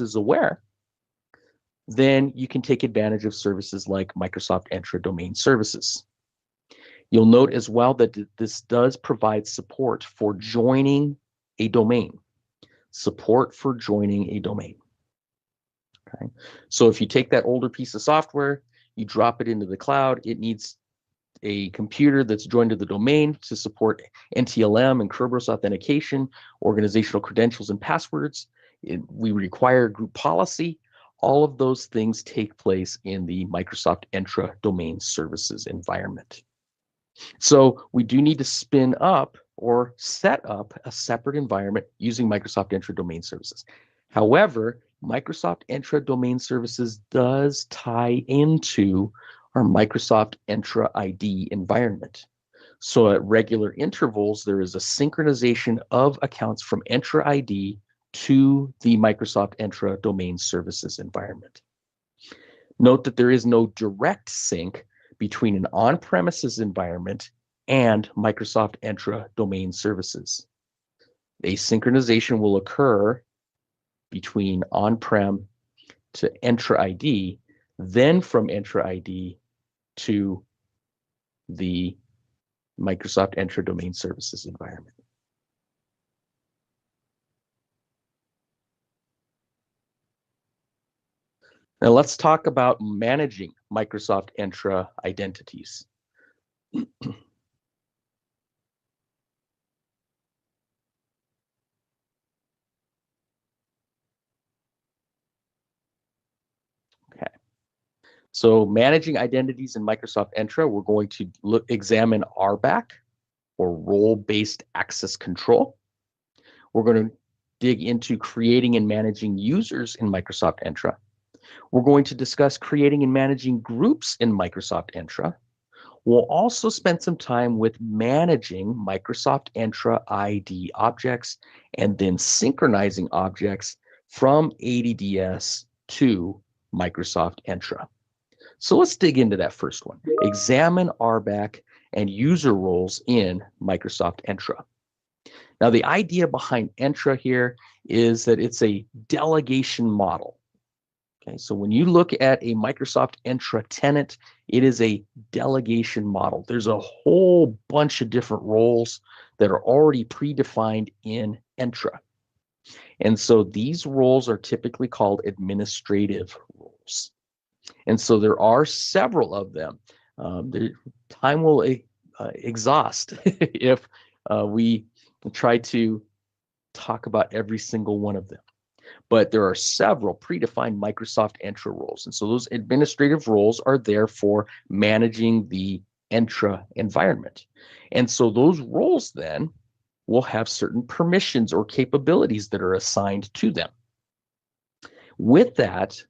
is aware, then you can take advantage of services like Microsoft Entra Domain Services. You'll note as well that this does provide support for joining a domain. Support for joining a domain. Okay. So if you take that older piece of software, you drop it into the cloud, it needs a computer that's joined to the domain to support NTLM and Kerberos authentication, organizational credentials and passwords. We require group policy. All of those things take place in the Microsoft Entra Domain Services environment. So we do need to spin up or set up a separate environment using Microsoft Entra Domain Services. However, Microsoft Entra Domain Services does tie into our Microsoft Entra ID environment. So at regular intervals, there is a synchronization of accounts from Entra ID to the Microsoft Entra Domain Services environment. Note that there is no direct sync between an on-premises environment and Microsoft Entra Domain Services. A synchronization will occur between on-prem to Entra ID, then from Entra ID to the Microsoft Entra Domain Services environment. Now let's talk about managing Microsoft Entra identities. Okay. So managing identities in Microsoft Entra, we're going to examine RBAC, or role-based access control. We're going to dig into creating and managing users in Microsoft Entra. We're going to discuss creating and managing groups in Microsoft Entra. We'll also spend some time with managing Microsoft Entra ID objects and then synchronizing objects from ADDS to Microsoft Entra. So let's dig into that first one. Examine RBAC and user roles in Microsoft Entra. Now, the idea behind Entra here is that it's a delegation model. Okay, so when you look at a Microsoft Entra tenant, it is a delegation model. There's a whole bunch of different roles that are already predefined in Entra. And so these roles are typically called administrative roles. And so there are several of them. Time will exhaust if we try to talk about every single one of them. But there are several predefined Microsoft Entra roles. And so those administrative roles are there for managing the Entra environment. And so those roles then will have certain permissions or capabilities that are assigned to them. With that,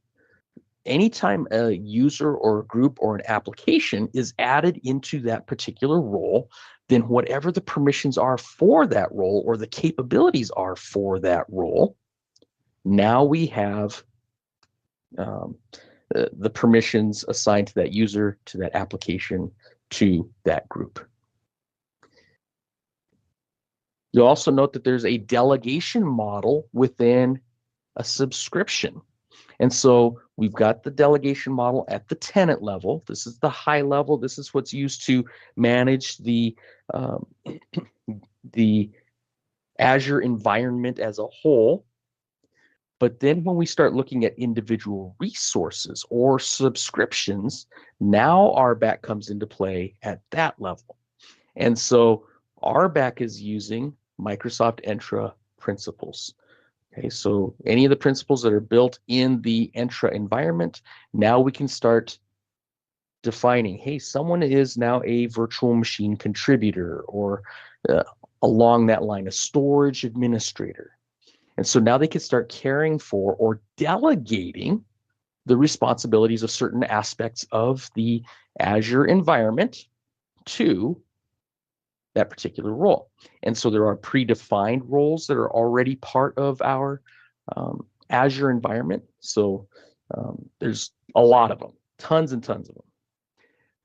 anytime a user or a group or an application is added into that particular role, then whatever the permissions are for that role or the capabilities are for that role, now we have the permissions assigned to that user, to that application, to that group. You'll also note that there's a delegation model within a subscription. And so we've got the delegation model at the tenant level. This is the high level. This is what's used to manage the Azure environment as a whole. But then when we start looking at individual resources or subscriptions, now RBAC comes into play at that level. And so RBAC is using Microsoft Entra principles. Okay, so any of the principles that are built in the Entra environment, now we can start defining, hey, someone is now a virtual machine contributor, or along that line, a storage administrator. And so now they can start caring for or delegating the responsibilities of certain aspects of the Azure environment to that particular role. And so there are predefined roles that are already part of our Azure environment. So there's a lot of them, tons and tons of them.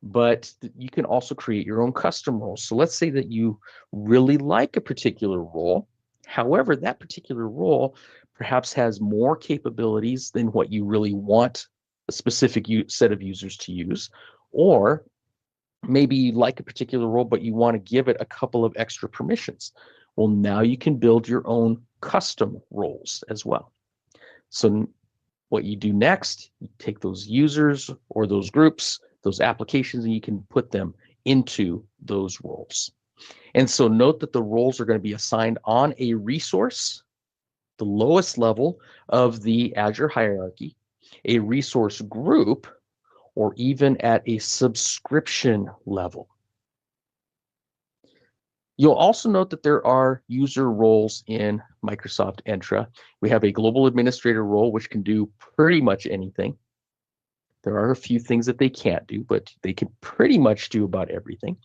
But you can also create your own custom roles. So let's say that you really like a particular role. However, that particular role perhaps has more capabilities than what you really want a specific set of users to use, or maybe you like a particular role, but you want to give it a couple of extra permissions. Well, now you can build your own custom roles as well. So what you do next, you take those users or those groups, those applications, and you can put them into those roles. And so note that the roles are going to be assigned on a resource, the lowest level of the Azure hierarchy, a resource group, or even at a subscription level. You'll also note that there are user roles in Microsoft Entra. We have a global administrator role, which can do pretty much anything. There are a few things that they can't do, but they can pretty much do about everything.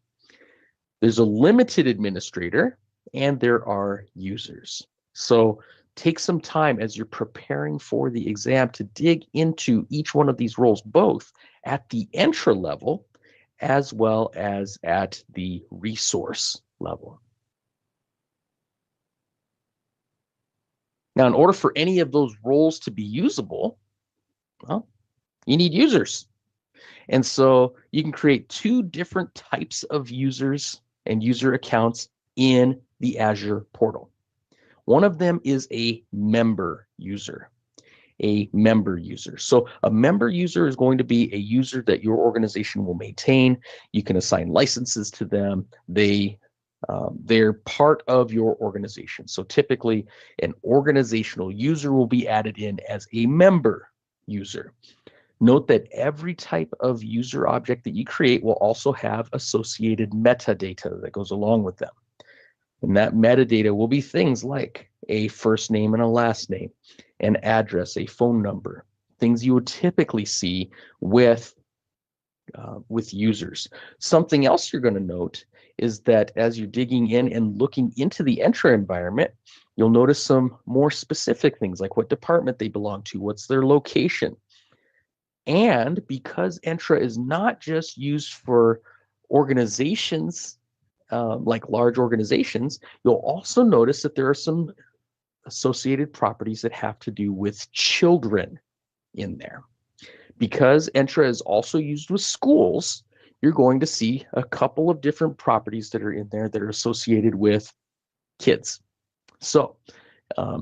There's a limited administrator, and there are users. So take some time as you're preparing for the exam to dig into each one of these roles, both at the Entra level as well as at the resource level. Now, in order for any of those roles to be usable, well, you need users. And so you can create two different types of users and user accounts in the Azure portal. One of them is a member user. So a member user is going to be a user that your organization will maintain. You can assign licenses to them. They're part of your organization. So typically an organizational user will be added in as a member user. Note that every type of user object that you create will also have associated metadata that goes along with them. And that metadata will be things like a first name and a last name, an address, a phone number, things you would typically see with users. Something else you're going to note is that as you're digging in and looking into the Entra environment, you'll notice some more specific things like what department they belong to, what's their location. And because Entra is not just used for organizations, like large organizations, you'll also notice that there are some associated properties that have to do with children in there. Because Entra is also used with schools, you're going to see a couple of different properties that are in there that are associated with kids. So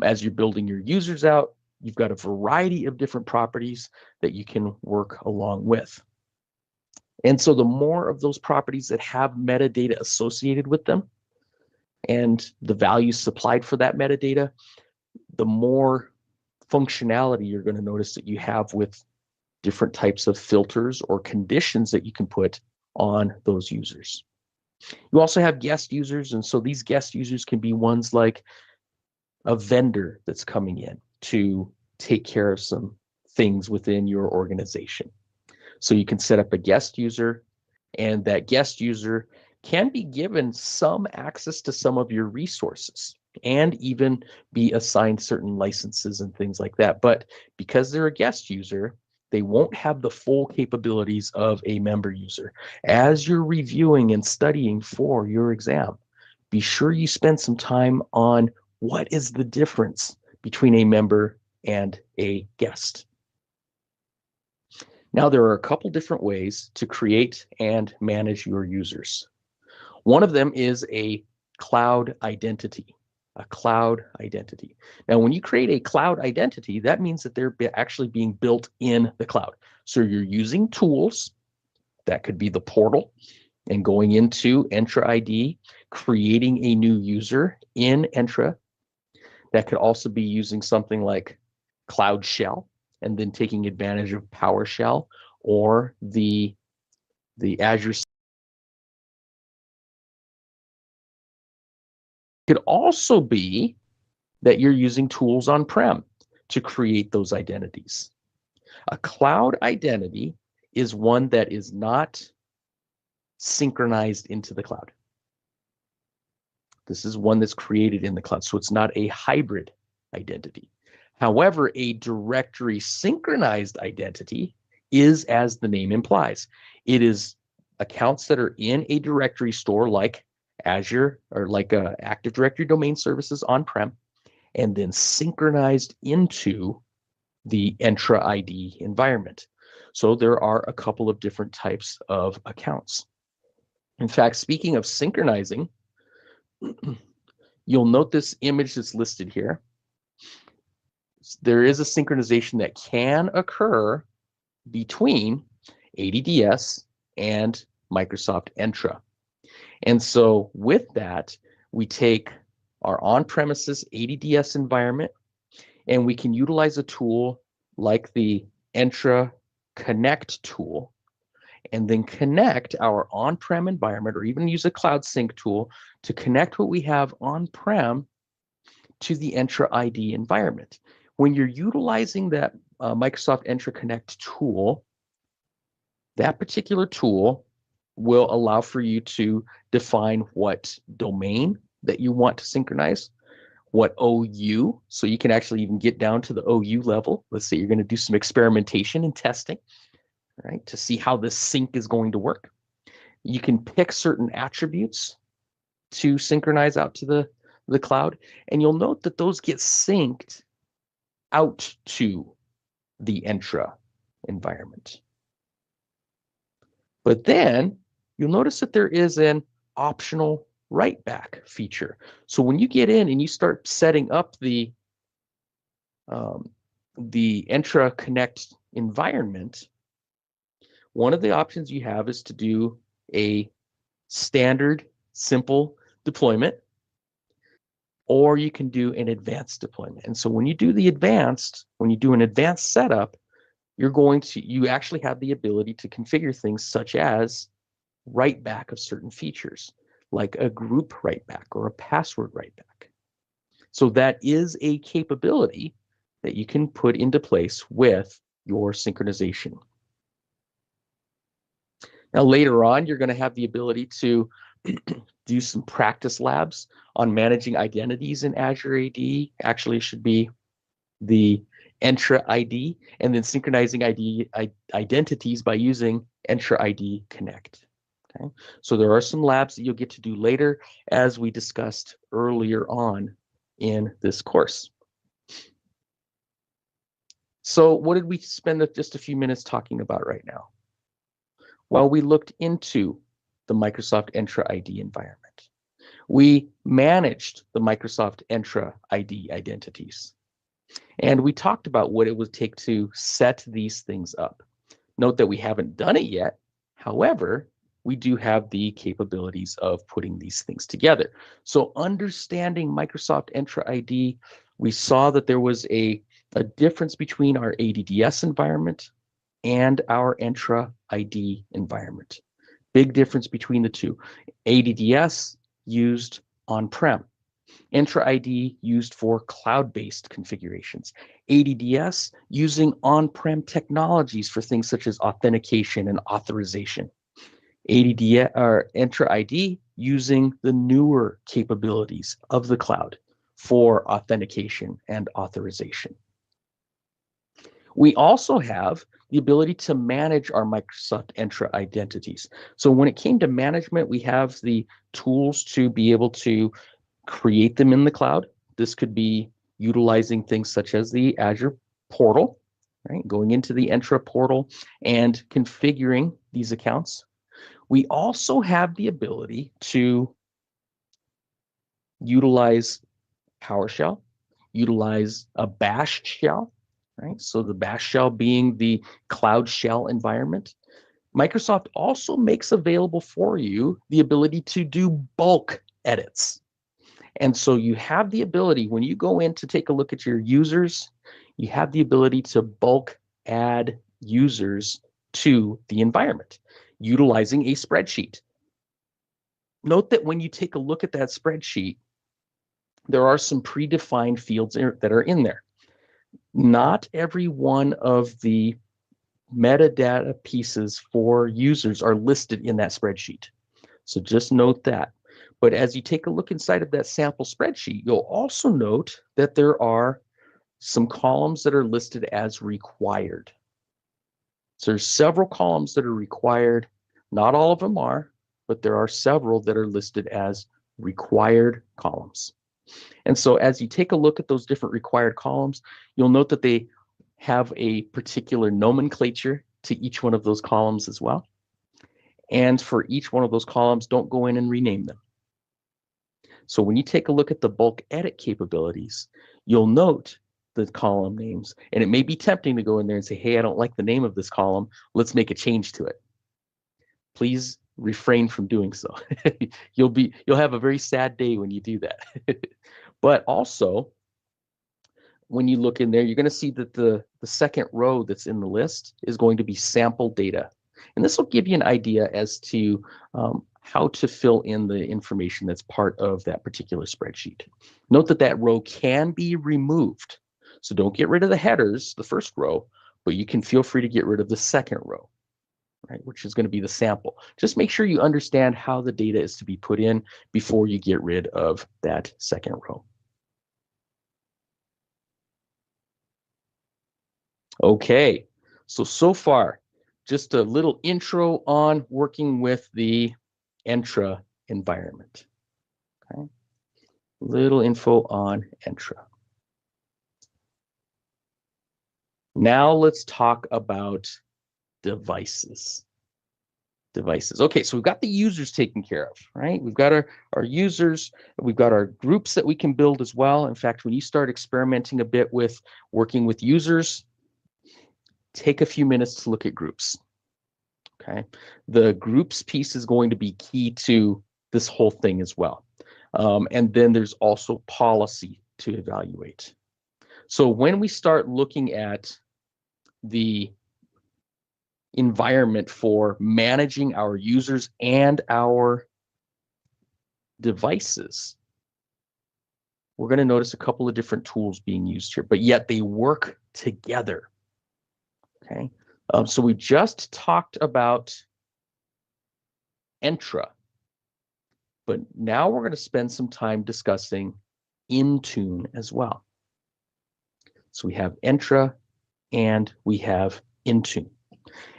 as you're building your users out, you've got a variety of different properties that you can work along with. And so the more of those properties that have metadata associated with them and the values supplied for that metadata, the more functionality you're going to notice that you have with different types of filters or conditions that you can put on those users. You also have guest users, and so these guest users can be ones like a vendor that's coming in to take care of some things within your organization. So you can set up a guest user, and that guest user can be given some access to some of your resources and even be assigned certain licenses and things like that. But because they're a guest user, they won't have the full capabilities of a member user. As you're reviewing and studying for your exam, be sure you spend some time on what is the difference between a member and a guest. Now, there are a couple different ways to create and manage your users. One of them is a cloud identity. Now, when you create a cloud identity, that means that they're actually being built in the cloud. So you're using tools, that could be the portal, and going into Entra ID, creating a new user in Entra. That could also be using something like Cloud Shell, and then taking advantage of PowerShell or the Azure. It could also be that you're using tools on-prem to create those identities. A cloud identity is one that is not synchronized into the cloud. This is one that's created in the cloud, so it's not a hybrid identity. However, a directory synchronized identity is as the name implies. It is accounts that are in a directory store like Azure or like Active Directory Domain Services on-prem, and then synchronized into the Entra ID environment. So there are a couple of different types of accounts. In fact, speaking of synchronizing, you'll note this image that's listed here. There is a synchronization that can occur between ADDS and Microsoft Entra. And so with that, we take our on-premises ADDS environment, and we can utilize a tool like the Entra Connect tool, and then connect our on-prem environment, or even use a cloud sync tool to connect what we have on-prem to the Entra ID environment. When you're utilizing that Microsoft Entra Connect tool, that particular tool will allow for you to define what domain that you want to synchronize, what OU, so you can actually even get down to the OU level. Let's say you're going to do some experimentation and testing, right, to see how this sync is going to work. You can pick certain attributes to synchronize out to the cloud, and you'll note that those get synced out to the Entra environment. But then you'll notice that there is an optional write back feature. So when you get in and you start setting up the Entra Connect environment, one of the options you have is to do a standard simple deployment, or you can do an advanced deployment. And so when you do an advanced setup, you actually have the ability to configure things such as write back of certain features, like a group write back or a password write back. So that is a capability that you can put into place with your synchronization. Now, later on, you're going to have the ability to do some practice labs on managing identities in Azure AD. Actually, it should be the Entra ID, and then synchronizing identities by using Entra ID Connect. Okay, so there are some labs that you'll get to do later, as we discussed earlier on in this course. So what did we spend just a few minutes talking about right now? Well, we looked into the Microsoft Entra ID environment. We managed the Microsoft Entra ID identities. And we talked about what it would take to set these things up. Note that we haven't done it yet. However, we do have the capabilities of putting these things together. So understanding Microsoft Entra ID, we saw that there was a difference between our ADDS environment and our Entra ID environment. Big difference between the two. ADDS used on-prem. Entra ID used for cloud-based configurations. ADDS using on-prem technologies for things such as authentication and authorization. ADDS or Entra ID using the newer capabilities of the cloud for authentication and authorization. We also have the ability to manage our Microsoft Entra identities. So when it came to management, we have the tools to be able to create them in the cloud. This could be utilizing things such as the Azure portal, right? Going into the Entra portal and configuring these accounts. We also have the ability to utilize PowerShell, utilize a bash shell, right? So the bash shell being the cloud shell environment. Microsoft also makes available for you the ability to do bulk edits. And so you have the ability, when you go in to take a look at your users, you have the ability to bulk add users to the environment utilizing a spreadsheet. Note that when you take a look at that spreadsheet, there are some predefined fields that are in there. Not every one of the metadata pieces for users are listed in that spreadsheet. So just note that. But as you take a look inside of that sample spreadsheet, you'll also note that there are some columns that are listed as required. So there's several columns that are required. Not all of them are, but there are several that are listed as required columns. And so as you take a look at those different required columns, you'll note that they have a particular nomenclature to each one of those columns as well. And for each one of those columns, don't go in and rename them. So when you take a look at the bulk edit capabilities, you'll note the column names, and it may be tempting to go in there and say, hey, I don't like the name of this column. Let's make a change to it. Please refrain from doing so. You'll have a very sad day when you do that. But also, when you look in there, you're going to see that the second row that's in the list is going to be sample data. And this will give you an idea as to how to fill in the information that's part of that particular spreadsheet. Note that that row can be removed. So don't get rid of the headers, the first row, but you can feel free to get rid of the second row, right, which is going to be the sample. Just make sure you understand how the data is to be put in before you get rid of that second row. Okay, so far, just a little intro on working with the Entra environment. Okay, little info on Entra. Now let's talk about devices. Okay, so we've got the users taken care of, right? We've got our users, we've got our groups that we can build as well. In fact, when you start experimenting a bit with working with users, take a few minutes to look at groups. Okay, the groups piece is going to be key to this whole thing as well. And then there's also policy to evaluate. So when we start looking at the environment for managing our users and our devices, we're going to notice a couple of different tools being used here, but yet they work together. Okay, so we just talked about Entra, but now we're going to spend some time discussing Intune as well. So we have Entra and we have Intune.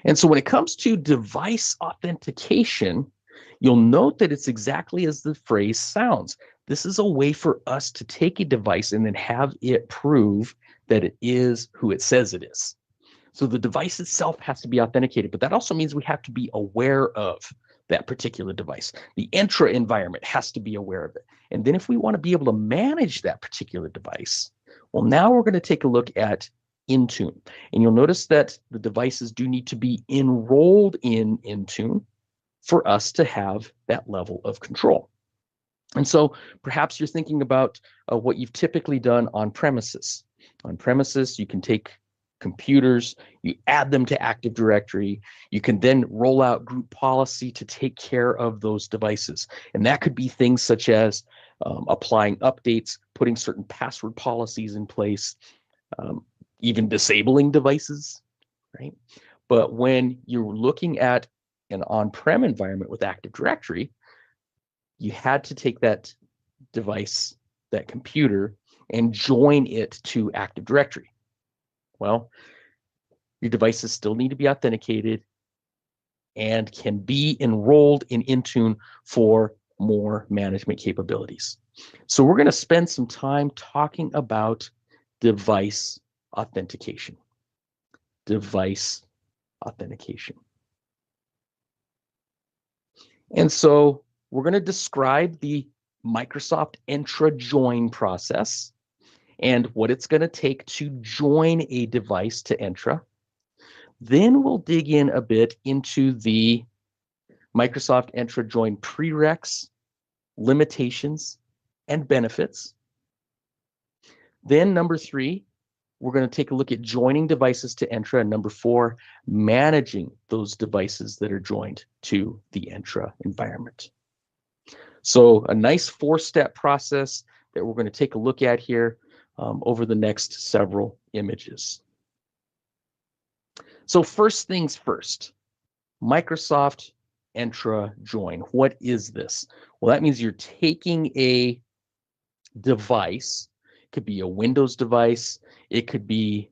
And so when it comes to device authentication, you'll note that it's exactly as the phrase sounds. This is a way for us to take a device and then have it prove that it is who it says it is. So the device itself has to be authenticated, but that also means we have to be aware of that particular device. The Entra environment has to be aware of it. And then if we want to be able to manage that particular device, well, now we're going to take a look at Intune. And you'll notice that the devices do need to be enrolled in Intune for us to have that level of control. And so perhaps you're thinking about what you've typically done on premises. On premises, you can take computers, you add them to Active Directory, you can then roll out group policy to take care of those devices. And that could be things such as applying updates, putting certain password policies in place, even disabling devices, right? But when you're looking at an on-prem environment with Active Directory, you had to take that device, that computer, and join it to Active Directory. Well, your devices still need to be authenticated and can be enrolled in Intune for more management capabilities. So we're going to spend some time talking about device authentication. Device authentication. And so we're going to describe the Microsoft Entra join process and what it's going to take to join a device to Entra. Then we'll dig in a bit into the Microsoft Entra join prereqs, limitations, and benefits. Then number 3, we're going to take a look at joining devices to Entra. And number 4, managing those devices that are joined to the Entra environment. So a nice 4-step process that we're going to take a look at here over the next several images. So first things first, Microsoft Entra join. What is this? Well, that means you're taking a device. It could be a Windows device. It could be,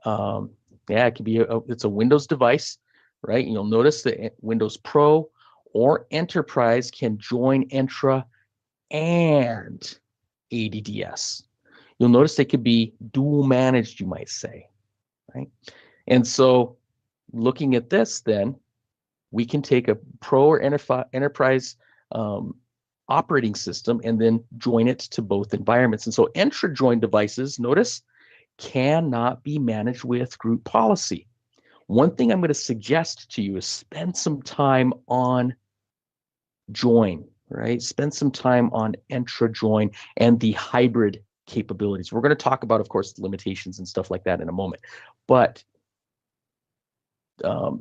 it could be it's a Windows device, right? And you'll notice that Windows Pro or Enterprise can join Entra and ADDS. You'll notice they could be dual managed, you might say, right? And so looking at this, then we can take a pro or enterprise operating system and then join it to both environments. And so intra-joined devices, notice, cannot be managed with group policy. One thing I'm going to suggest to you is spend some time on join, right? Spend some time on intra-join and the hybrid capabilities. We're going to talk about, of course, limitations and stuff like that in a moment, but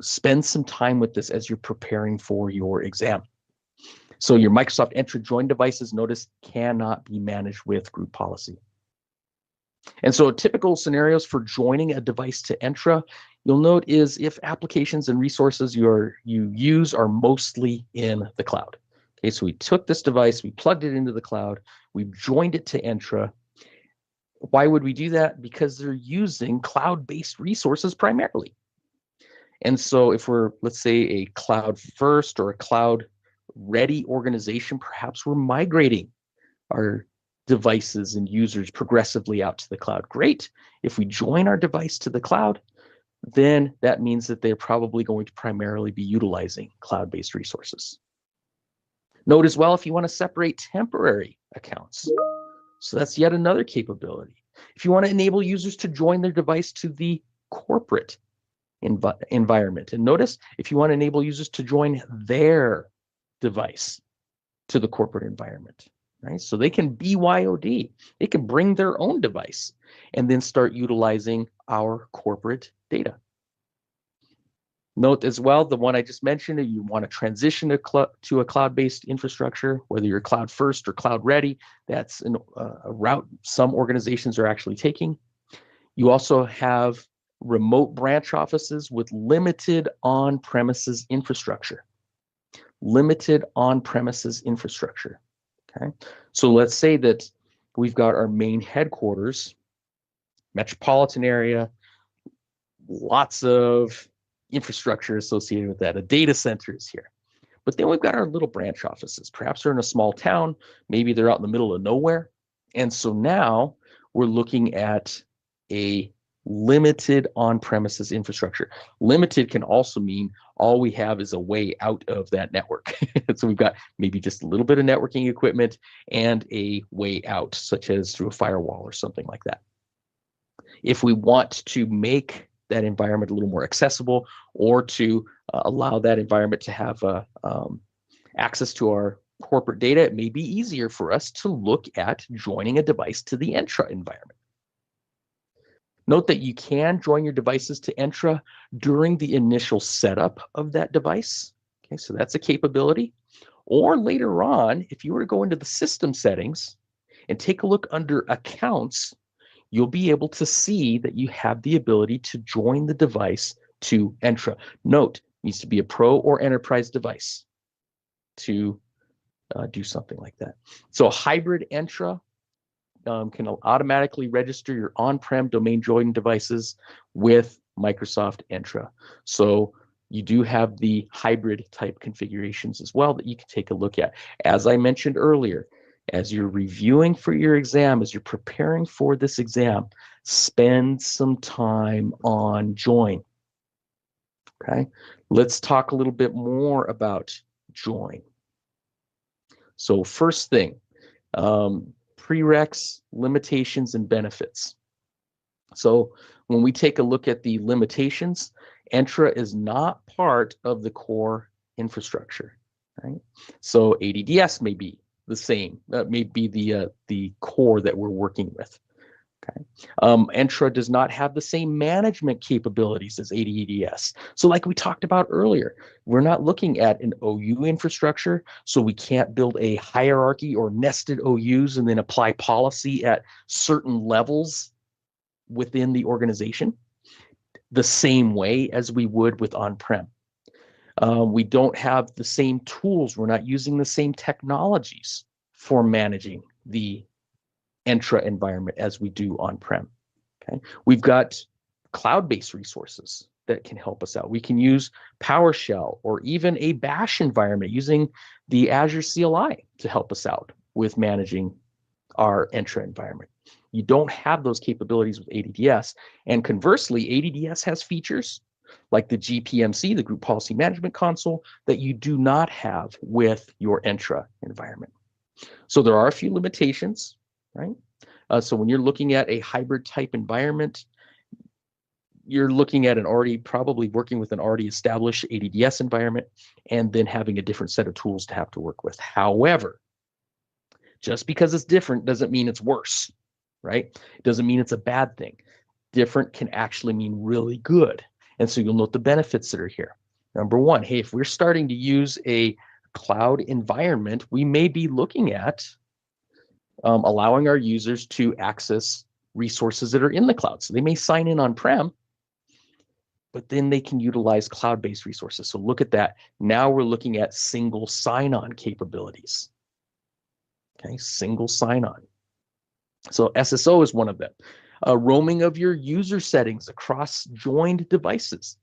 spend some time with this as you're preparing for your exam. So your Microsoft intra-join devices, notice, cannot be managed with group policy. And so typical scenarios for joining a device to Entra, you'll note, is if applications and resources you use are mostly in the cloud. Okay, so we took this device, we plugged it into the cloud, we've joined it to Entra. Why would we do that? Because they're using cloud-based resources primarily. And so if we're, let's say, a cloud first or a cloud ready organization, perhaps we're migrating our devices and users progressively out to the cloud. Great. If we join our device to the cloud, then that means that they're probably going to primarily be utilizing cloud-based resources. Note as well, if you want to separate temporary accounts. So that's yet another capability. If you want to enable users to join their device to the corporate environment. And notice, if you want to enable users to join their device to the corporate environment, right? So they can BYOD, they can bring their own device and then start utilizing our corporate data. Note as well, the one I just mentioned, you want to transition to a cloud-based infrastructure, whether you're cloud first or cloud ready, that's a route some organizations are actually taking. You also have remote branch offices with limited on-premises infrastructure. Limited on-premises infrastructure, okay? So let's say that we've got our main headquarters, metropolitan area, lots of infrastructure associated with that. A data center is here. But then we've got our little branch offices. Perhaps they're in a small town, maybe they're out in the middle of nowhere. And so now we're looking at a limited on-premises infrastructure. Limited can also mean all we have is a way out of that network. So we've got maybe just a little bit of networking equipment and a way out, such as through a firewall or something like that. If we want to make that environment a little more accessible, or to allow that environment to have access to our corporate data, it may be easier for us to look at joining a device to the Entra environment. Note that you can join your devices to Entra during the initial setup of that device. Okay, so that's a capability. Or later on, if you were to go into the system settings and take a look under accounts, you'll be able to see that you have the ability to join the device to Entra. Note, it needs to be a pro or enterprise device to do something like that. So a hybrid Entra can automatically register your on-prem domain joining devices with Microsoft Entra. So you do have the hybrid type configurations as well that you can take a look at. As I mentioned earlier, as you're reviewing for your exam, as you're preparing for this exam, spend some time on join. Okay, let's talk a little bit more about join. So first thing, prereqs, limitations, and benefits. So when we take a look at the limitations, Entra is not part of the core infrastructure, right? So ADDS may be the same, may be the core that we're working with. Okay. Entra does not have the same management capabilities as ADDS. So like we talked about earlier, we're not looking at an OU infrastructure, so we can't build a hierarchy or nested OUs and then apply policy at certain levels within the organization the same way as we would with on-prem. We don't have the same tools. We're not using the same technologies for managing the Entra environment as we do on-prem. Okay, we've got cloud-based resources that can help us out. We can use PowerShell or even a Bash environment using the Azure CLI to help us out with managing our Entra environment. You don't have those capabilities with ADDS. And conversely, ADDS has features like the GPMC, the Group Policy Management Console, that you do not have with your Entra environment. So there are a few limitations, right? So when you're looking at a hybrid type environment, you're looking at probably working with an already established ADDS environment and then having a different set of tools to have to work with. However, just because it's different doesn't mean it's worse, right? It doesn't mean it's a bad thing. Different can actually mean really good. And so you'll note the benefits that are here. Number one, hey, if we're starting to use a cloud environment, we may be looking at allowing our users to access resources that are in the cloud. So they may sign in on-prem, but then they can utilize cloud-based resources. So look at that. Now we're looking at single sign-on capabilities. Okay, single sign-on. So SSO is one of them. Roaming of your user settings across joined devices.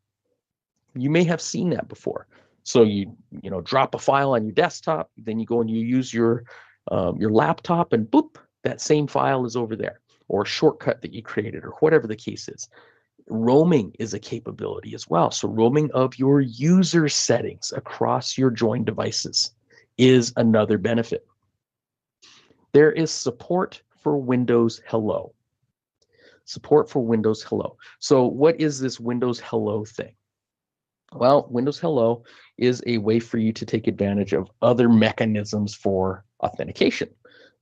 You may have seen that before. So you drop a file on your desktop, then you go and you use your laptop, and boop, that same file is over there, or a shortcut that you created, or whatever the case is. Roaming is a capability as well. So roaming of your user settings across your joined devices is another benefit. There is support for Windows Hello. Support for Windows Hello. So what is this Windows Hello thing? Well, Windows Hello is a way for you to take advantage of other mechanisms for authentication.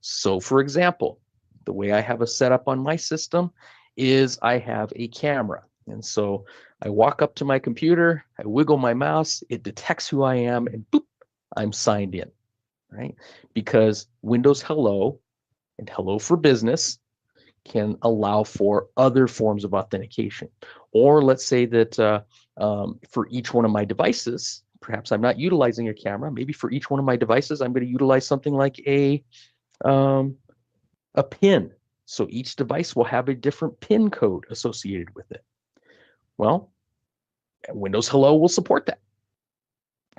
So for example, the way I have a setup on my system is I have a camera. And so I walk up to my computer, I wiggle my mouse, it detects who I am, and boop, I'm signed in, right? Because Windows Hello and Hello for Business can allow for other forms of authentication. Or let's say that for each one of my devices, perhaps I'm not utilizing a camera, maybe for each one of my devices, I'm going to utilize something like a PIN. So each device will have a different PIN code associated with it. Well, Windows Hello will support that.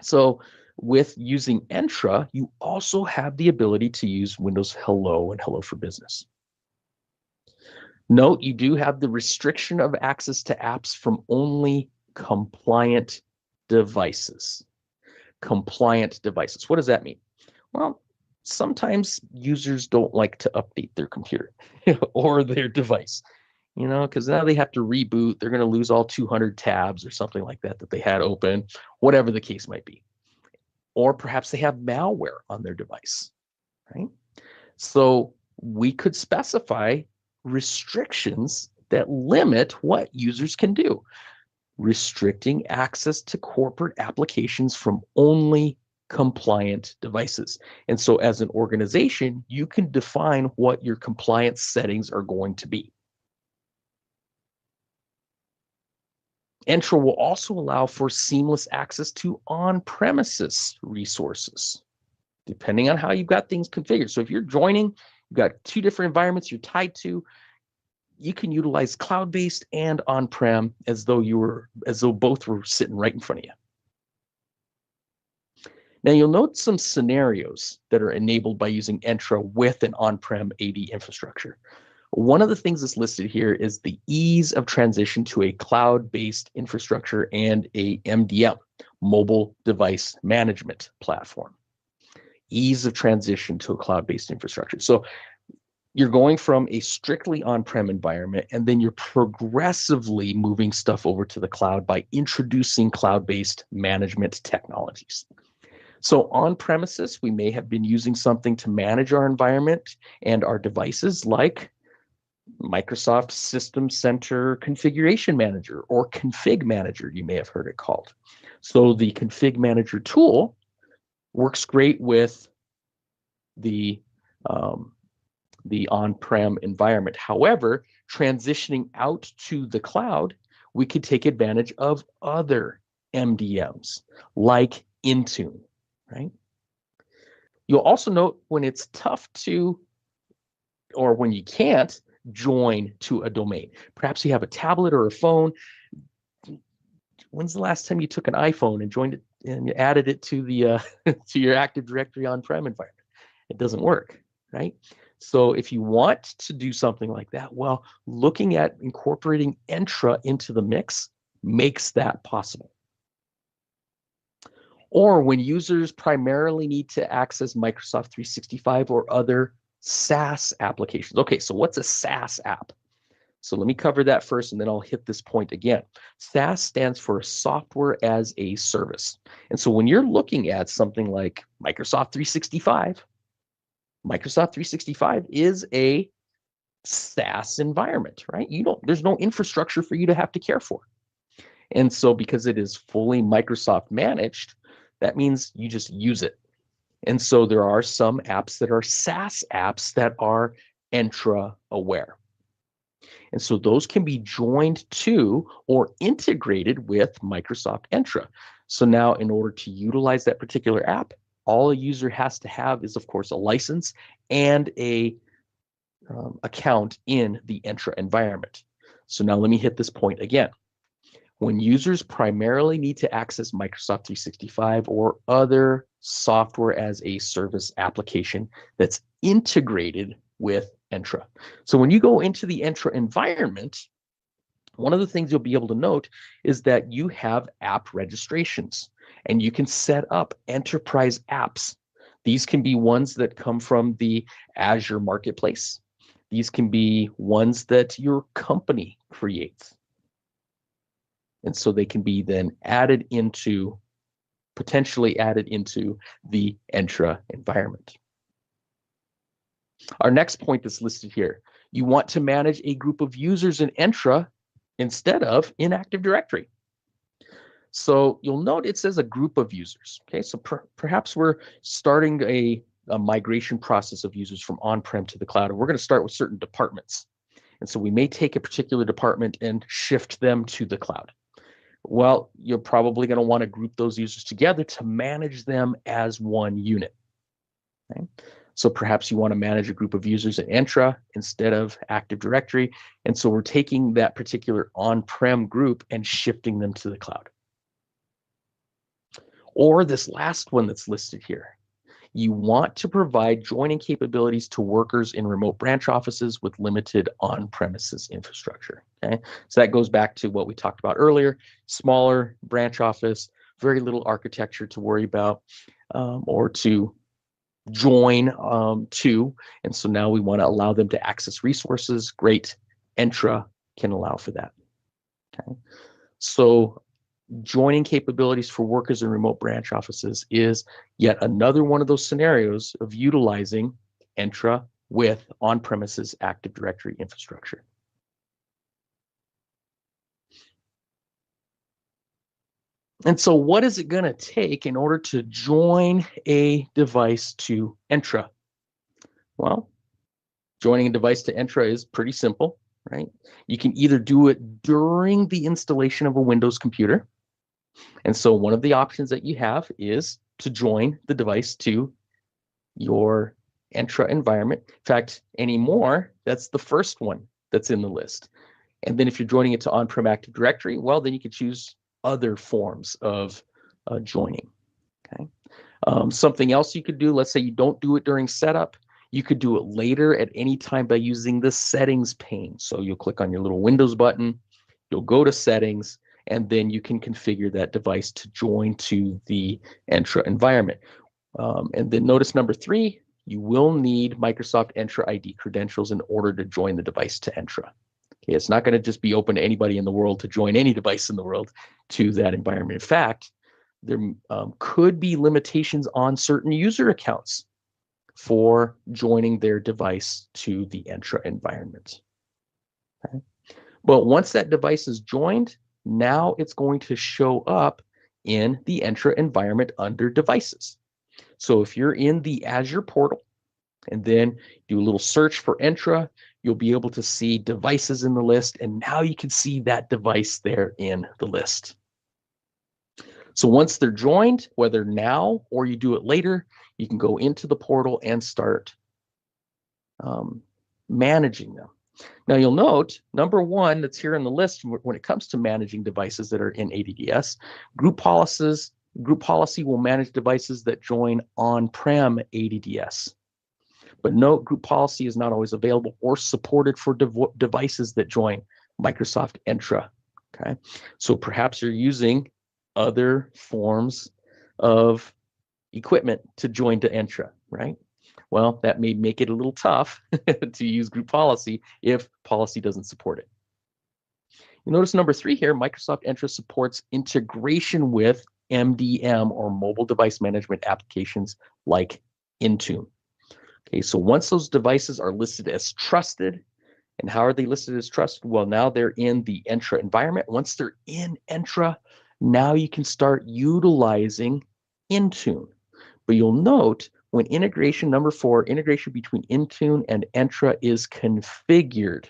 So with using Entra, you also have the ability to use Windows Hello and Hello for Business. Note, you do have the restriction of access to apps from only compliant devices. Compliant devices. What does that mean? Well, sometimes users don't like to update their computer or their device, because now they have to reboot. They're going to lose all 200 tabs or something like that they had open, whatever the case might be. Or perhaps they have malware on their device, right? So we could specify restrictions that limit what users can do, restricting access to corporate applications from only compliant devices. And so as an organization, you can define what your compliance settings are going to be. Entra will also allow for seamless access to on-premises resources, depending on how you've got things configured. So if you're joining, you've got two different environments you're tied to, you can utilize cloud-based and on-prem as though both were sitting right in front of you. Now you'll note some scenarios that are enabled by using Entra with an on-prem AD infrastructure. One of the things that's listed here is the ease of transition to a cloud-based infrastructure and a MDM, mobile device management platform. Ease of transition to a cloud-based infrastructure. So you're going from a strictly on-prem environment, and then you're progressively moving stuff over to the cloud by introducing cloud-based management technologies. So on premises, we may have been using something to manage our environment and our devices like Microsoft System Center Configuration Manager, or Config Manager, you may have heard it called. So the Config Manager tool works great with the on-prem environment. However, transitioning out to the cloud, we could take advantage of other MDMs like Intune, right? You'll also note when it's tough to, or when you can't, join to a domain. Perhaps you have a tablet or a phone. When's the last time you took an iPhone and joined it and added it to the to your Active Directory on-prem environment? It doesn't work, right? So if you want to do something like that, well, looking at incorporating Entra into the mix makes that possible. Or when users primarily need to access Microsoft 365 or other SaaS applications. Okay, so what's a SaaS app? So let me cover that first, and then I'll hit this point again. SaaS stands for Software as a Service. And so when you're looking at something like Microsoft 365, Microsoft 365 is a SaaS environment, right? There's no infrastructure for you to have to care for. And so because it is fully Microsoft managed, that means you just use it. And so there are some apps that are SaaS apps that are Entra aware. And so those can be joined to or integrated with Microsoft Entra. So now in order to utilize that particular app, all a user has to have is, of course, a license and a account in the Entra environment. So now let me hit this point again. When users primarily need to access Microsoft 365 or other software as a service application that's integrated with Entra. So when you go into the Entra environment, one of the things you'll be able to note is that you have app registrations and you can set up enterprise apps. These can be ones that come from the Azure Marketplace. These can be ones that your company creates. And so they can be then potentially added into the Entra environment. Our next point that's listed here, you want to manage a group of users in Entra instead of in Active Directory. So you'll note it says a group of users. Okay, so perhaps we're starting a migration process of users from on-prem to the cloud, and we're going to start with certain departments. And so we may take a particular department and shift them to the cloud. Well, you're probably going to want to group those users together to manage them as one unit. Okay? So perhaps you want to manage a group of users in Entra instead of Active Directory. And so we're taking that particular on-prem group and shifting them to the cloud. Or this last one that's listed here. You want to provide joining capabilities to workers in remote branch offices with limited on-premises infrastructure. Okay, so that goes back to what we talked about earlier, smaller branch office, very little architecture to worry about or to join to. And so now we want to allow them to access resources. Great, Entra can allow for that. Okay, so joining capabilities for workers in remote branch offices is yet another one of those scenarios of utilizing Entra with on-premises Active Directory infrastructure. And so what is it going to take in order to join a device to Entra? Well, joining a device to Entra is pretty simple, right? You can either do it during the installation of a Windows computer. And so one of the options that you have is to join the device to your Entra environment. In fact, anymore, that's the first one that's in the list. And then if you're joining it to on-prem Active Directory, well, then you can choose other forms of joining. Okay. Something else you could do, let's say you don't do it during setup, you could do it later at any time by using the settings pane. So you'll click on your little Windows button, you'll go to settings, and then you can configure that device to join to the Entra environment. And then notice number 3, you will need Microsoft Entra ID credentials in order to join the device to Entra. Okay, it's not going to just be open to anybody in the world to join any device in the world to that environment. In fact, there could be limitations on certain user accounts for joining their device to the Entra environment. Okay. But once that device is joined, now it's going to show up in the Entra environment under devices. So if you're in the Azure portal and then do a little search for Entra, you'll be able to see devices in the list, and now you can see that device there in the list. So once they're joined, whether now or you do it later, you can go into the portal and start managing them. Now you'll note, number 1 that's here in the list when it comes to managing devices that are in ADDS, group policy will manage devices that join on-prem ADDS. But note, group policy is not always available or supported for devices that join Microsoft Entra. Okay, so perhaps you're using other forms of equipment to join to Entra, right? Well, that may make it a little tough to use group policy if policy doesn't support it. You notice number 3 here, Microsoft Entra supports integration with MDM or mobile device management applications like Intune. Okay, so once those devices are listed as trusted, and how are they listed as trusted? Well, now they're in the Entra environment. Once they're in Entra, now you can start utilizing Intune. But you'll note when integration, number 4, integration between Intune and Entra is configured.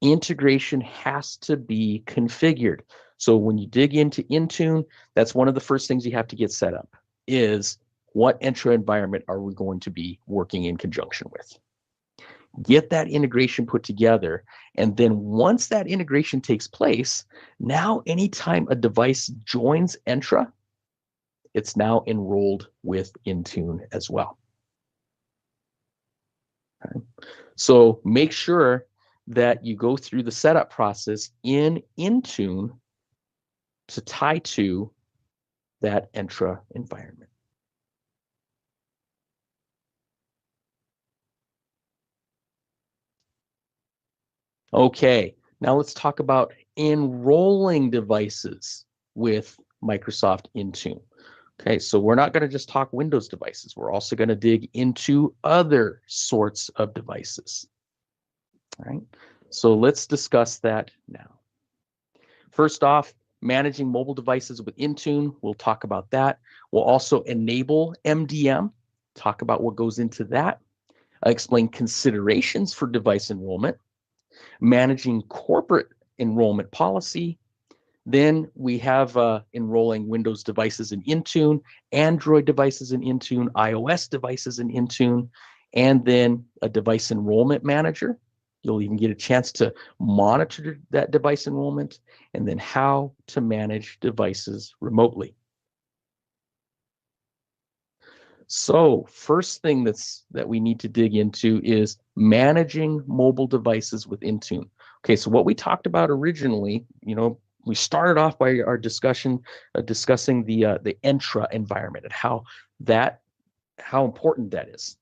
Integration has to be configured. So when you dig into Intune, that's one of the first things you have to get set up is what Entra environment are we going to be working in conjunction with? Get that integration put together. And then once that integration takes place, now anytime a device joins Entra, it's now enrolled with Intune as well. Okay. So make sure that you go through the setup process in Intune to tie to that Entra environment. Okay, now let's talk about enrolling devices with Microsoft Intune. Okay, so we're not going to just talk Windows devices. We're also going to dig into other sorts of devices. All right, so let's discuss that now. First off, managing mobile devices with Intune. We'll talk about that. We'll also enable MDM, talk about what goes into that. I'll explain considerations for device enrollment, managing corporate enrollment policy. Then we have enrolling Windows devices in Intune, Android devices in Intune, iOS devices in Intune, and then a device enrollment manager. You'll even get a chance to monitor that device enrollment, and then how to manage devices remotely. So first thing that we need to dig into is managing mobile devices with Intune. Okay, so what we talked about originally, we started off by our discussion discussing the Entra environment and how important that is.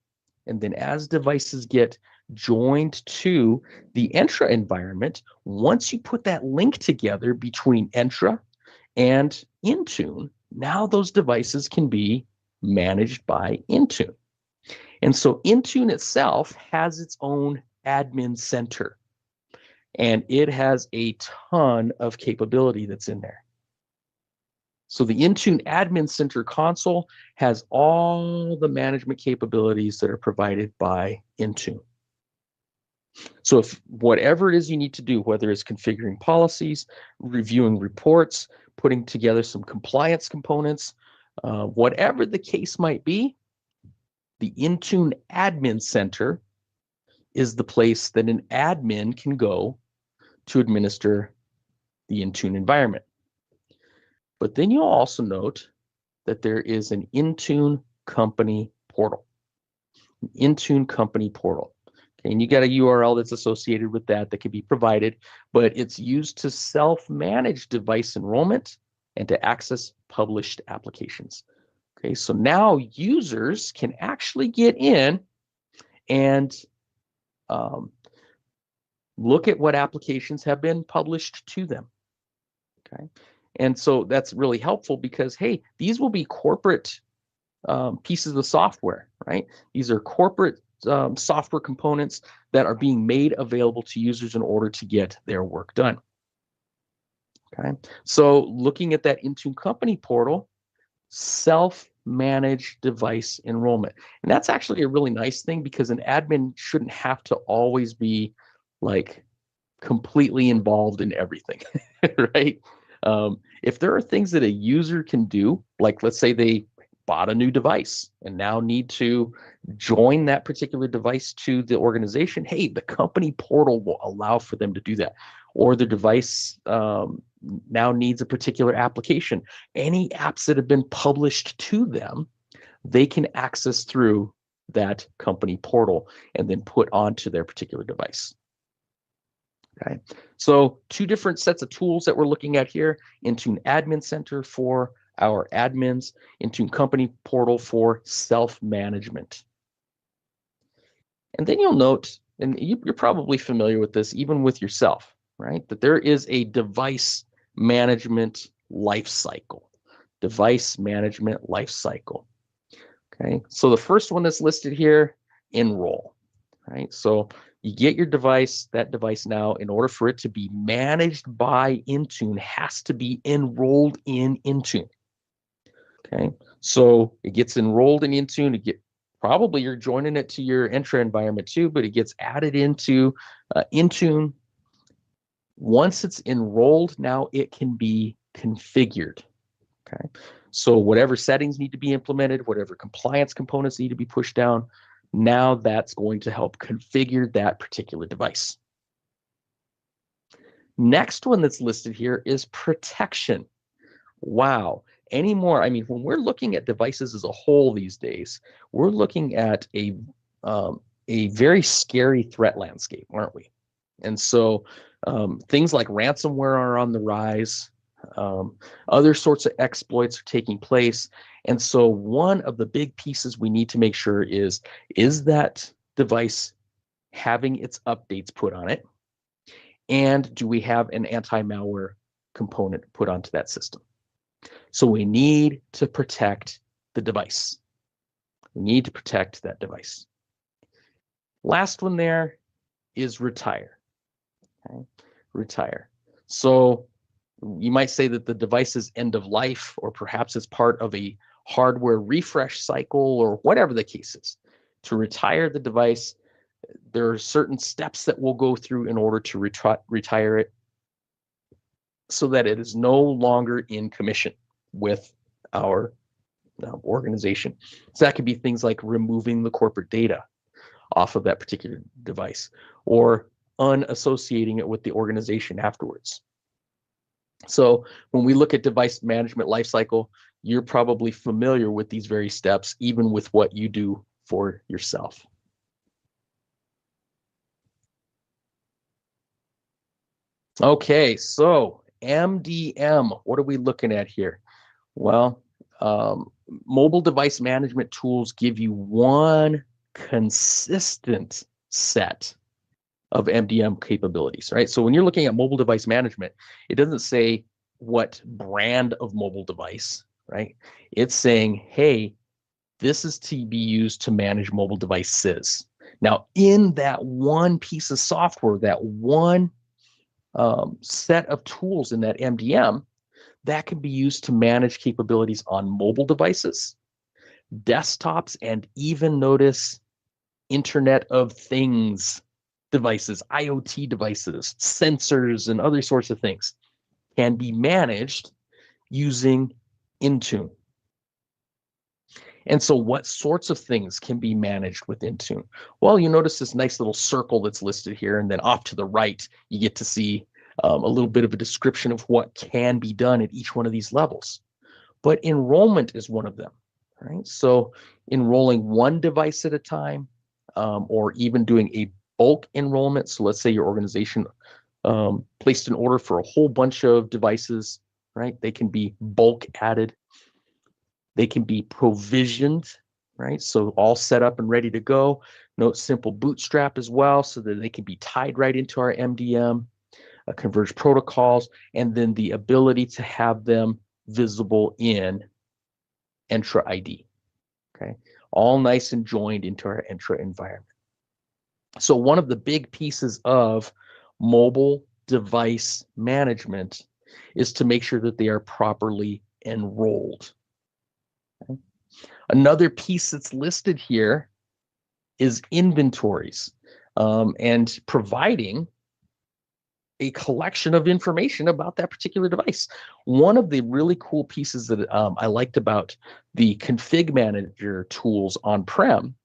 And then as devices get joined to the Entra environment, once you put that link together between Entra and Intune, now those devices can be managed by Intune. And so Intune itself has its own admin center, and it has a ton of capability that's in there. So the Intune Admin Center console has all the management capabilities that are provided by Intune. So if whatever it is you need to do, whether it's configuring policies, reviewing reports, putting together some compliance components, whatever the case might be, the Intune Admin Center is the place that an admin can go to administer the Intune environment. But then you'll also note that there is an Intune company portal. An Intune company portal. Okay, and you got a URL that's associated with that can be provided, but it's used to self-manage device enrollment and to access published applications. Okay, so now users can actually get in and look at what applications have been published to them. Okay, and so that's really helpful because, hey, these will be corporate pieces of software, right? These are corporate software components that are being made available to users in order to get their work done. Okay, so looking at that Intune company portal, self-managed device enrollment. And that's actually a really nice thing because an admin shouldn't have to always be like completely involved in everything, right? If there are things that a user can do, like let's say they bought a new device and now need to join that particular device to the organization, hey, the company portal will allow for them to do that. Or the device now needs a particular application. Any apps that have been published to them, they can access through that company portal and then put onto their particular device. Okay, so two different sets of tools that we're looking at here: Intune Admin Center for our admins, Intune Company Portal for self-management. And then you'll note, and you're probably familiar with this even with yourself, right, that there is a device management life cycle. Device management life cycle. Okay, so the first one that's listed here, enroll. Right, so you get your device. That device now, in order for it to be managed by Intune, has to be enrolled in Intune. Okay, so it gets enrolled in Intune. Probably you're joining it to your Entra environment too, but it gets added into Intune. Once it's enrolled, now it can be configured. Okay, so whatever settings need to be implemented, whatever compliance components need to be pushed down, now that's going to help configure that particular device. Next one that's listed here is protection. Wow. Anymore, I mean, when we're looking at devices as a whole these days, we're looking at a very scary threat landscape, aren't we? And so things like ransomware are on the rise. Other sorts of exploits are taking place. And so one of the big pieces we need to make sure is that device having its updates put on it? And do we have an anti-malware component put onto that system? So we need to protect the device. We need to protect that device. Last one there is retire. Okay? Retire. So you might say that the device is end of life, or perhaps it's part of a hardware refresh cycle, or whatever the case is. To retire the device, there are certain steps that we'll go through in order to retire it so that it is no longer in commission with our organization. So that could be things like removing the corporate data off of that particular device, or unassociating it with the organization afterwards. So when we look at device management lifecycle, you're probably familiar with these very steps, even with what you do for yourself. Okay, so MDM, what are we looking at here? Well, mobile device management tools give you one consistent set of MDM capabilities, right? So when you're looking at mobile device management, it doesn't say what brand of mobile device, right? It's saying, hey, this is to be used to manage mobile devices. Now, in that one piece of software, that one set of tools in that MDM, that can be used to manage capabilities on mobile devices, desktops, and even notice Internet of Things devices, IoT devices, sensors, and other sorts of things can be managed using Intune. And so what sorts of things can be managed with Intune? Well, you notice this nice little circle that's listed here, and then off to the right, you get to see a little bit of a description of what can be done at each one of these levels. But enrollment is one of them, right? So enrolling one device at a time, or even doing a bulk enrollment. So let's say your organization placed an order for a whole bunch of devices, right? They can be bulk added. They can be provisioned, right? So all set up and ready to go. Note simple bootstrap as well, so that they can be tied right into our MDM, converged protocols, and then the ability to have them visible in Entra ID. Okay, all nice and joined into our Entra environment. So one of the big pieces of mobile device management is to make sure that they are properly enrolled. Okay. Another piece that's listed here is inventories, and providing a collection of information about that particular device. One of the really cool pieces that I liked about the config manager tools on-prem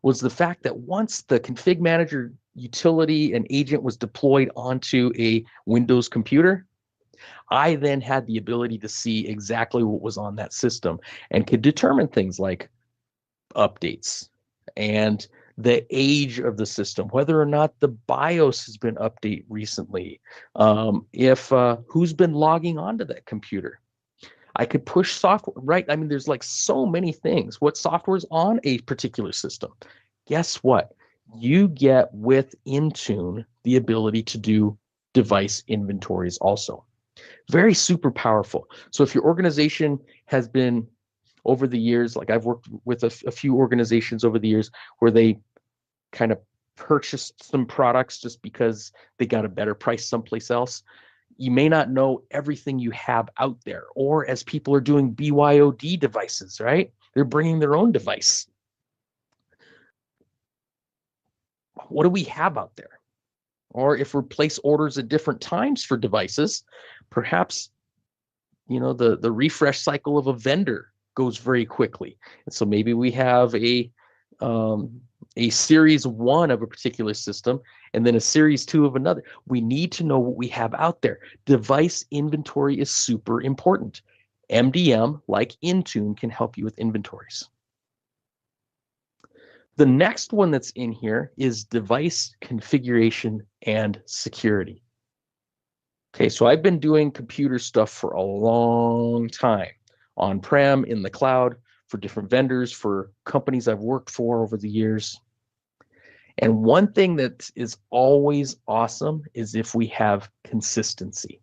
was the fact that once the config manager utility and agent was deployed onto a Windows computer, I then had the ability to see exactly what was on that system and could determine things like updates, and the age of the system, whether or not the BIOS has been updated recently, if who's been logging onto that computer. I could push software, right? I mean, there's like so many things. What software is on a particular system? Guess what? You get with Intune the ability to do device inventories also. Very super powerful. So if your organization has been over the years, like I've worked with a few organizations over the years where they kind of purchased some products just because they got a better price someplace else. You may not know everything you have out there, or as people are doing BYOD devices, right? They're bringing their own device. What do we have out there? Or if we place orders at different times for devices, perhaps the refresh cycle of a vendor goes very quickly, and so maybe we have a series 1 of a particular system and then a series 2 of another. We need to know what we have out there. Device inventory is super important. MDM, like Intune, can help you with inventories. The next one that's in here is device configuration and security. Okay, so I've been doing computer stuff for a long time, on-prem, in the cloud, for different vendors, for companies I've worked for over the years. And one thing that is always awesome is if we have consistency.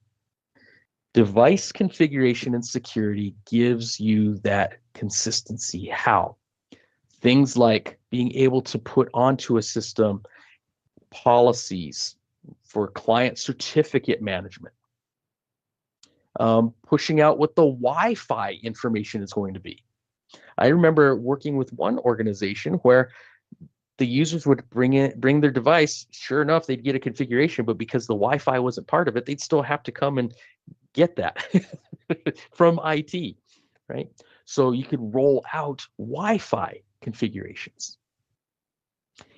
Device configuration and security gives you that consistency. How? Things like being able to put onto a system policies for client certificate management, pushing out what the Wi-Fi information is going to be. I remember working with one organization where the users would bring their device. Sure enough, they'd get a configuration, but because the Wi-Fi wasn't part of it, they'd still have to come and get that from IT, right? So you could roll out Wi-Fi configurations.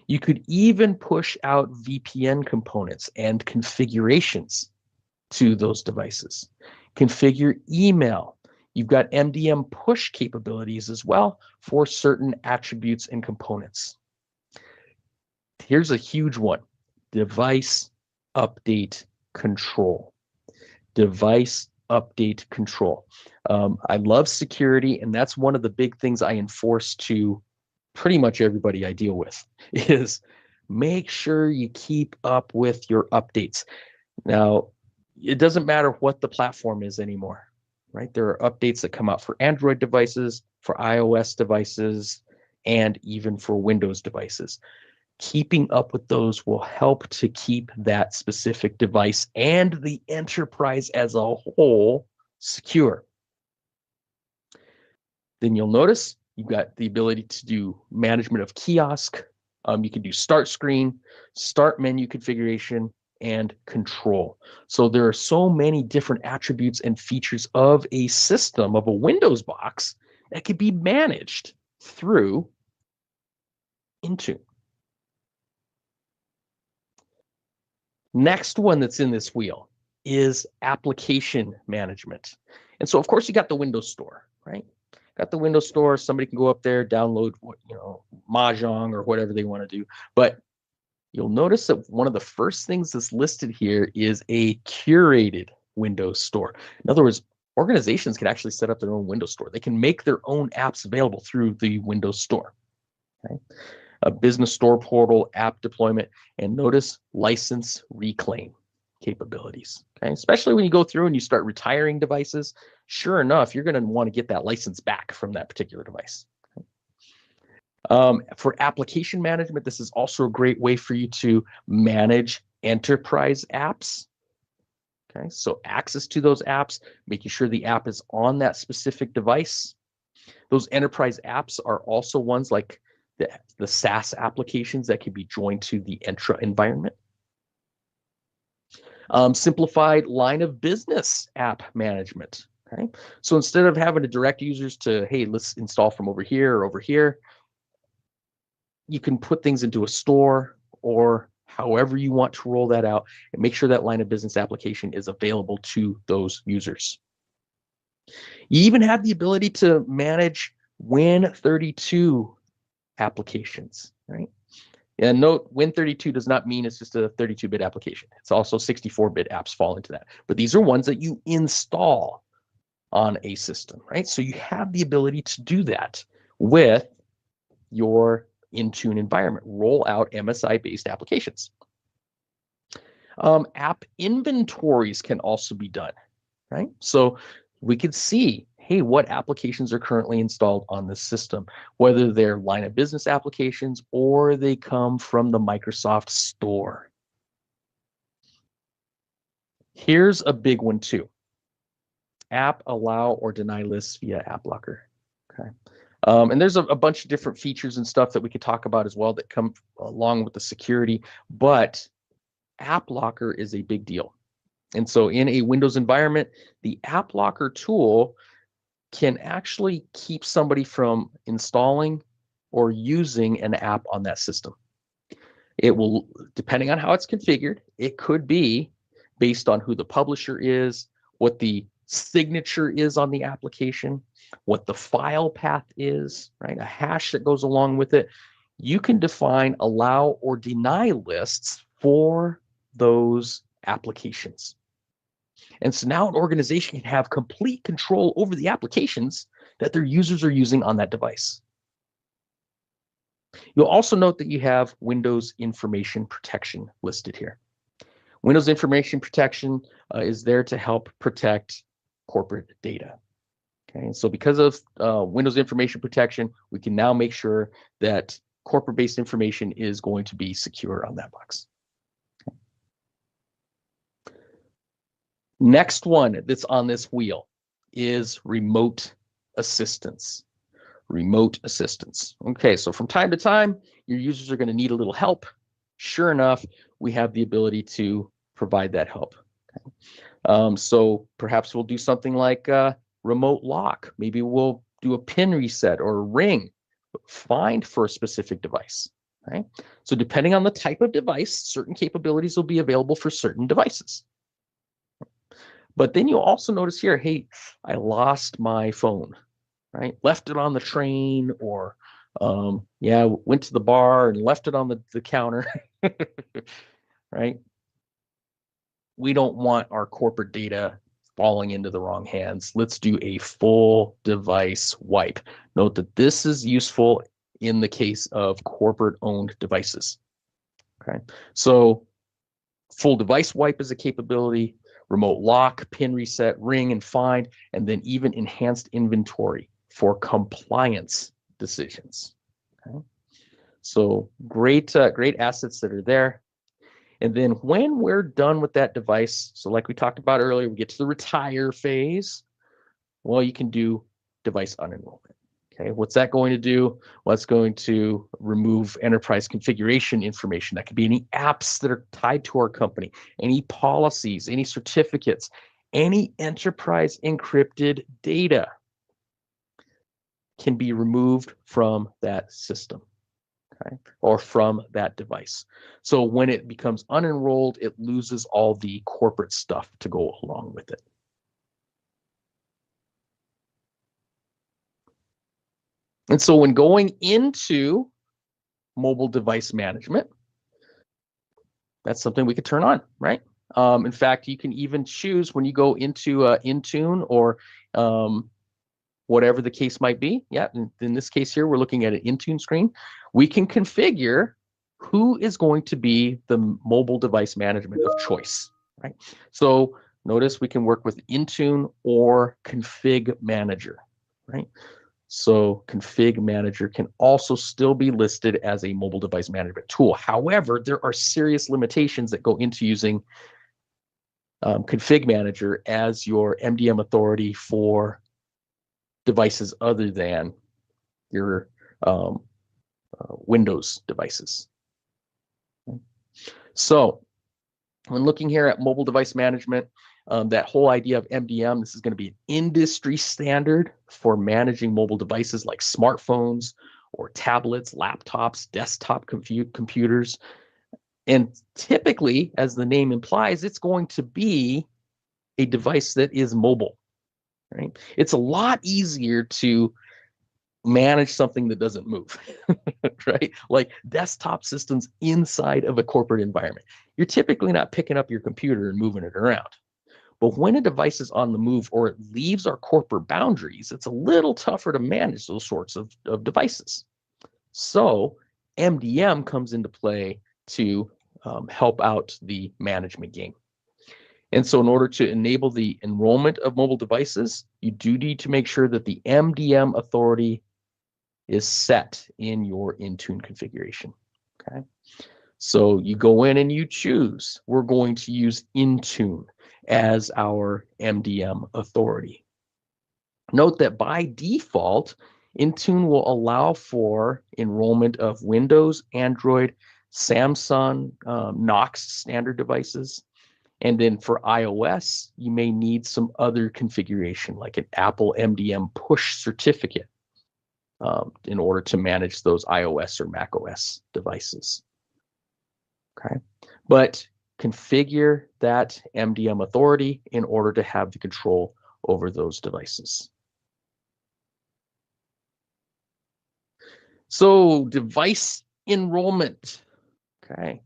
You could even push out VPN components and configurations to those devices. Configure email. You've got MDM push capabilities as well for certain attributes and components. Here's a huge one: device update control. Device update control. I love security, and that's one of the big things I enforce to pretty much everybody I deal with, is make sure you keep up with your updates. Now, it doesn't matter what the platform is anymore, right? There are updates that come out for Android devices, for iOS devices, and even for Windows devices. Keeping up with those will help to keep that specific device and the enterprise as a whole secure. Then you'll notice you've got the ability to do management of kiosk. You can do start screen, start menu configuration, and control. So there are so many different attributes and features of a system, of a Windows box, that can be managed through Intune. Next one that's in this wheel is application management. And so, of course, you got the Windows Store, right? Got the Windows Store. Somebody can go up there, download, Mahjong or whatever they want to do. But you'll notice that one of the first things that's listed here is a curated Windows Store. In other words, organizations can actually set up their own Windows Store. They can make their own apps available through the Windows Store. Okay? A business store portal, app deployment, and notice license reclaim capabilities. Okay, especially when you go through and you start retiring devices, sure enough, you're going to want to get that license back from that particular device. For application management, this is also a great way for you to manage enterprise apps. Okay, so access to those apps, making sure the app is on that specific device. Those enterprise apps are also ones like the SaaS applications that can be joined to the Entra environment. Simplified line of business app management. Okay, so instead of having to direct users to, hey, let's install from over here or over here, you can put things into a store or however you want to roll that out and make sure that line of business application is available to those users. You even have the ability to manage Win32 applications, right? And note, Win32 does not mean it's just a 32-bit application. It's also 64-bit apps fall into that. But these are ones that you install on a system, right? So you have the ability to do that with your Intune environment. Roll out MSI-based applications. App inventories can also be done, right? So we could see, hey, what applications are currently installed on the system, whether they're line of business applications or they come from the Microsoft Store. Here's a big one too. App allow or deny lists via App Locker. Okay. And there's a bunch of different features and stuff that we could talk about as well that come along with the security, but App Locker is a big deal. And so in a Windows environment, the App Locker tool can actually keep somebody from installing or using an app on that system. It will, depending on how it's configured, it could be based on who the publisher is, what the signature is on the application, what the file path is, right? A hash that goes along with it. You can define allow or deny lists for those applications. And so now an organization can have complete control over the applications that their users are using on that device. You'll also note that you have Windows Information Protection listed here. Windows Information Protection is there to help protect corporate data. Okay, and so because of Windows Information Protection, we can now make sure that corporate-based information is going to be secure on that box. Okay. Next one that's on this wheel is remote assistance. Remote assistance. Okay, so from time to time, your users are going to need a little help. Sure enough, we have the ability to provide that help. Okay. So perhaps we'll do something like remote lock. Maybe we'll do a pin reset or a ring, find for a specific device. Right? So depending on the type of device, certain capabilities will be available for certain devices. But then you'll also notice here, hey, I lost my phone, right? Left it on the train, or yeah, went to the bar and left it on the counter, right? We don't want our corporate data falling into the wrong hands. Let's do a full device wipe. Note that this is useful in the case of corporate-owned devices. Okay, so full device wipe is a capability, remote lock, pin reset, ring and find, and then even enhanced inventory for compliance decisions. Okay, so great assets that are there. And then when we're done with that device, so like we talked about earlier, we get to the retire phase. Well, you can do device unenrollment. Okay, what's that going to do? Well, it's going to remove enterprise configuration information. That could be any apps that are tied to our company, any policies, any certificates, any enterprise encrypted data can be removed from that system. Okay, or from that device. So when it becomes unenrolled, it loses all the corporate stuff to go along with it. And so when going into mobile device management, that's something we could turn on, right? In fact, you can even choose when you go into Intune or whatever the case might be. Yeah, in this case here, we're looking at an Intune screen. We can configure who is going to be the mobile device management of choice, right? So notice we can work with Intune or Config Manager, right? So Config Manager can also still be listed as a mobile device management tool. However, there are serious limitations that go into using Config Manager as your MDM authority for devices other than your Windows devices. So when looking here at mobile device management, that whole idea of MDM, this is going to be an industry standard for managing mobile devices like smartphones or tablets, laptops, desktop computers. And typically, as the name implies, it's going to be a device that is mobile, right? It's a lot easier to manage something that doesn't move, right? Like desktop systems inside of a corporate environment. You're typically not picking up your computer and moving it around. But when a device is on the move or it leaves our corporate boundaries, it's a little tougher to manage those sorts of devices. So MDM comes into play to help out the management game. And so in order to enable the enrollment of mobile devices, you do need to make sure that the MDM authority is set in your Intune configuration. Okay. So you go in and you choose, we're going to use Intune as our MDM authority. Note that by default, Intune will allow for enrollment of Windows, Android, Samsung, Knox standard devices. And then for iOS, you may need some other configuration like an Apple MDM push certificate in order to manage those iOS or macOS devices. Okay, but configure that MDM authority in order to have the control over those devices. So device enrollment. Okay,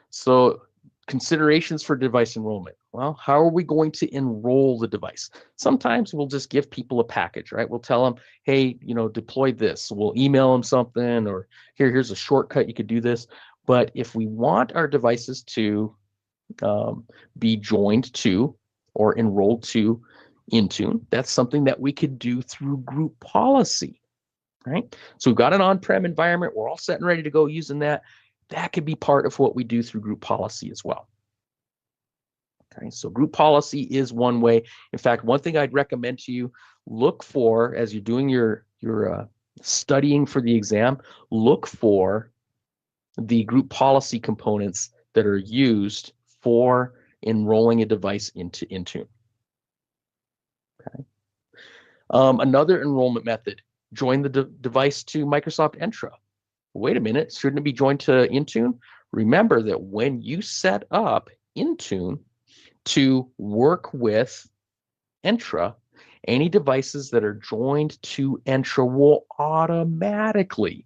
so considerations for device enrollment. Well, how are we going to enroll the device? Sometimes we'll just give people a package, right? We'll tell them, hey, deploy this. We'll email them something, or here's a shortcut, you could do this. But if we want our devices to be joined to or enrolled to Intune, that's something that we could do through group policy, right? So we've got an on-prem environment, we're all set and ready to go using that. That could be part of what we do through group policy as well. Okay, so group policy is one way. In fact, one thing I'd recommend to you, look for, as you're doing your studying for the exam, look for the group policy components that are used for enrolling a device into Intune. Okay. Another enrollment method, join the device to Microsoft Entra. Wait a minute, shouldn't it be joined to Intune? Remember that when you set up Intune to work with Entra, any devices that are joined to Entra will automatically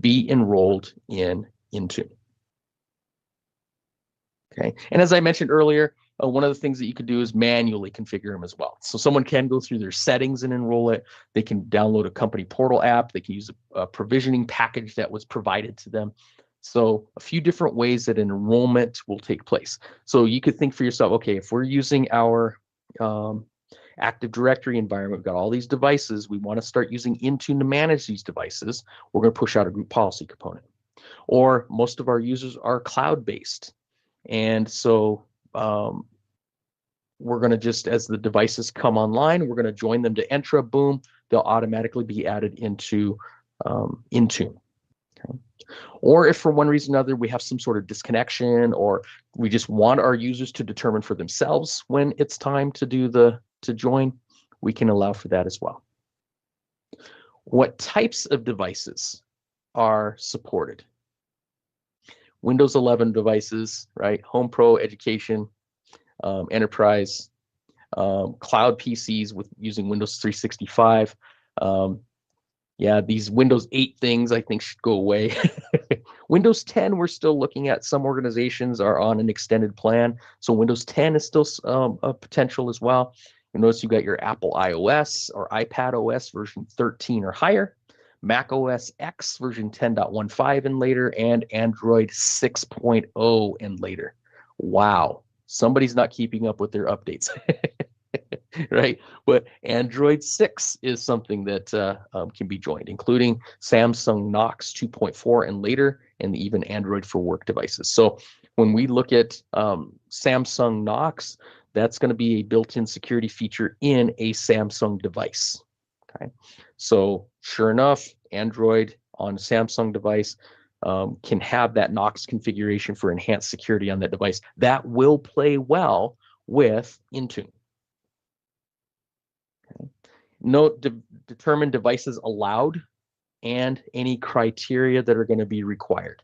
be enrolled in Intune. Okay, and as I mentioned earlier, one of the things that you could do is manually configure them as well. So someone can go through their settings and enroll it. They can download a company portal app. They can use a provisioning package that was provided to them. So a few different ways that an enrollment will take place. So you could think for yourself, okay, if we're using our Active Directory environment, we've got all these devices, we want to start using Intune to manage these devices, we're going to push out a group policy component. Or most of our users are cloud-based. And so we're going to just, as the devices come online, we're going to join them to Entra, boom, they'll automatically be added into Intune. Okay. Or if for one reason or another we have some sort of disconnection, or we just want our users to determine for themselves when it's time to do to join, we can allow for that as well. What types of devices are supported? Windows 11 devices, right? Home Pro, Education, Enterprise, cloud PCs with using Windows 365. Yeah, these Windows 8 things I think should go away. Windows 10, we're still looking at. Some organizations are on an extended plan, so Windows 10 is still a potential as well. You notice you got your Apple iOS or iPad OS version 13 or higher, Mac OS X version 10.15 and later, and Android 6.0 and later. Wow, somebody's not keeping up with their updates. Right, but Android 6 is something that can be joined, including Samsung Knox 2.4 and later, and even Android for work devices. So when we look at Samsung Knox, that's going to be a built-in security feature in a Samsung device. Okay, so sure enough, Android on a Samsung device can have that Knox configuration for enhanced security on that device. That will play well with Intune. Okay. Note, determine devices allowed and any criteria that are going to be required.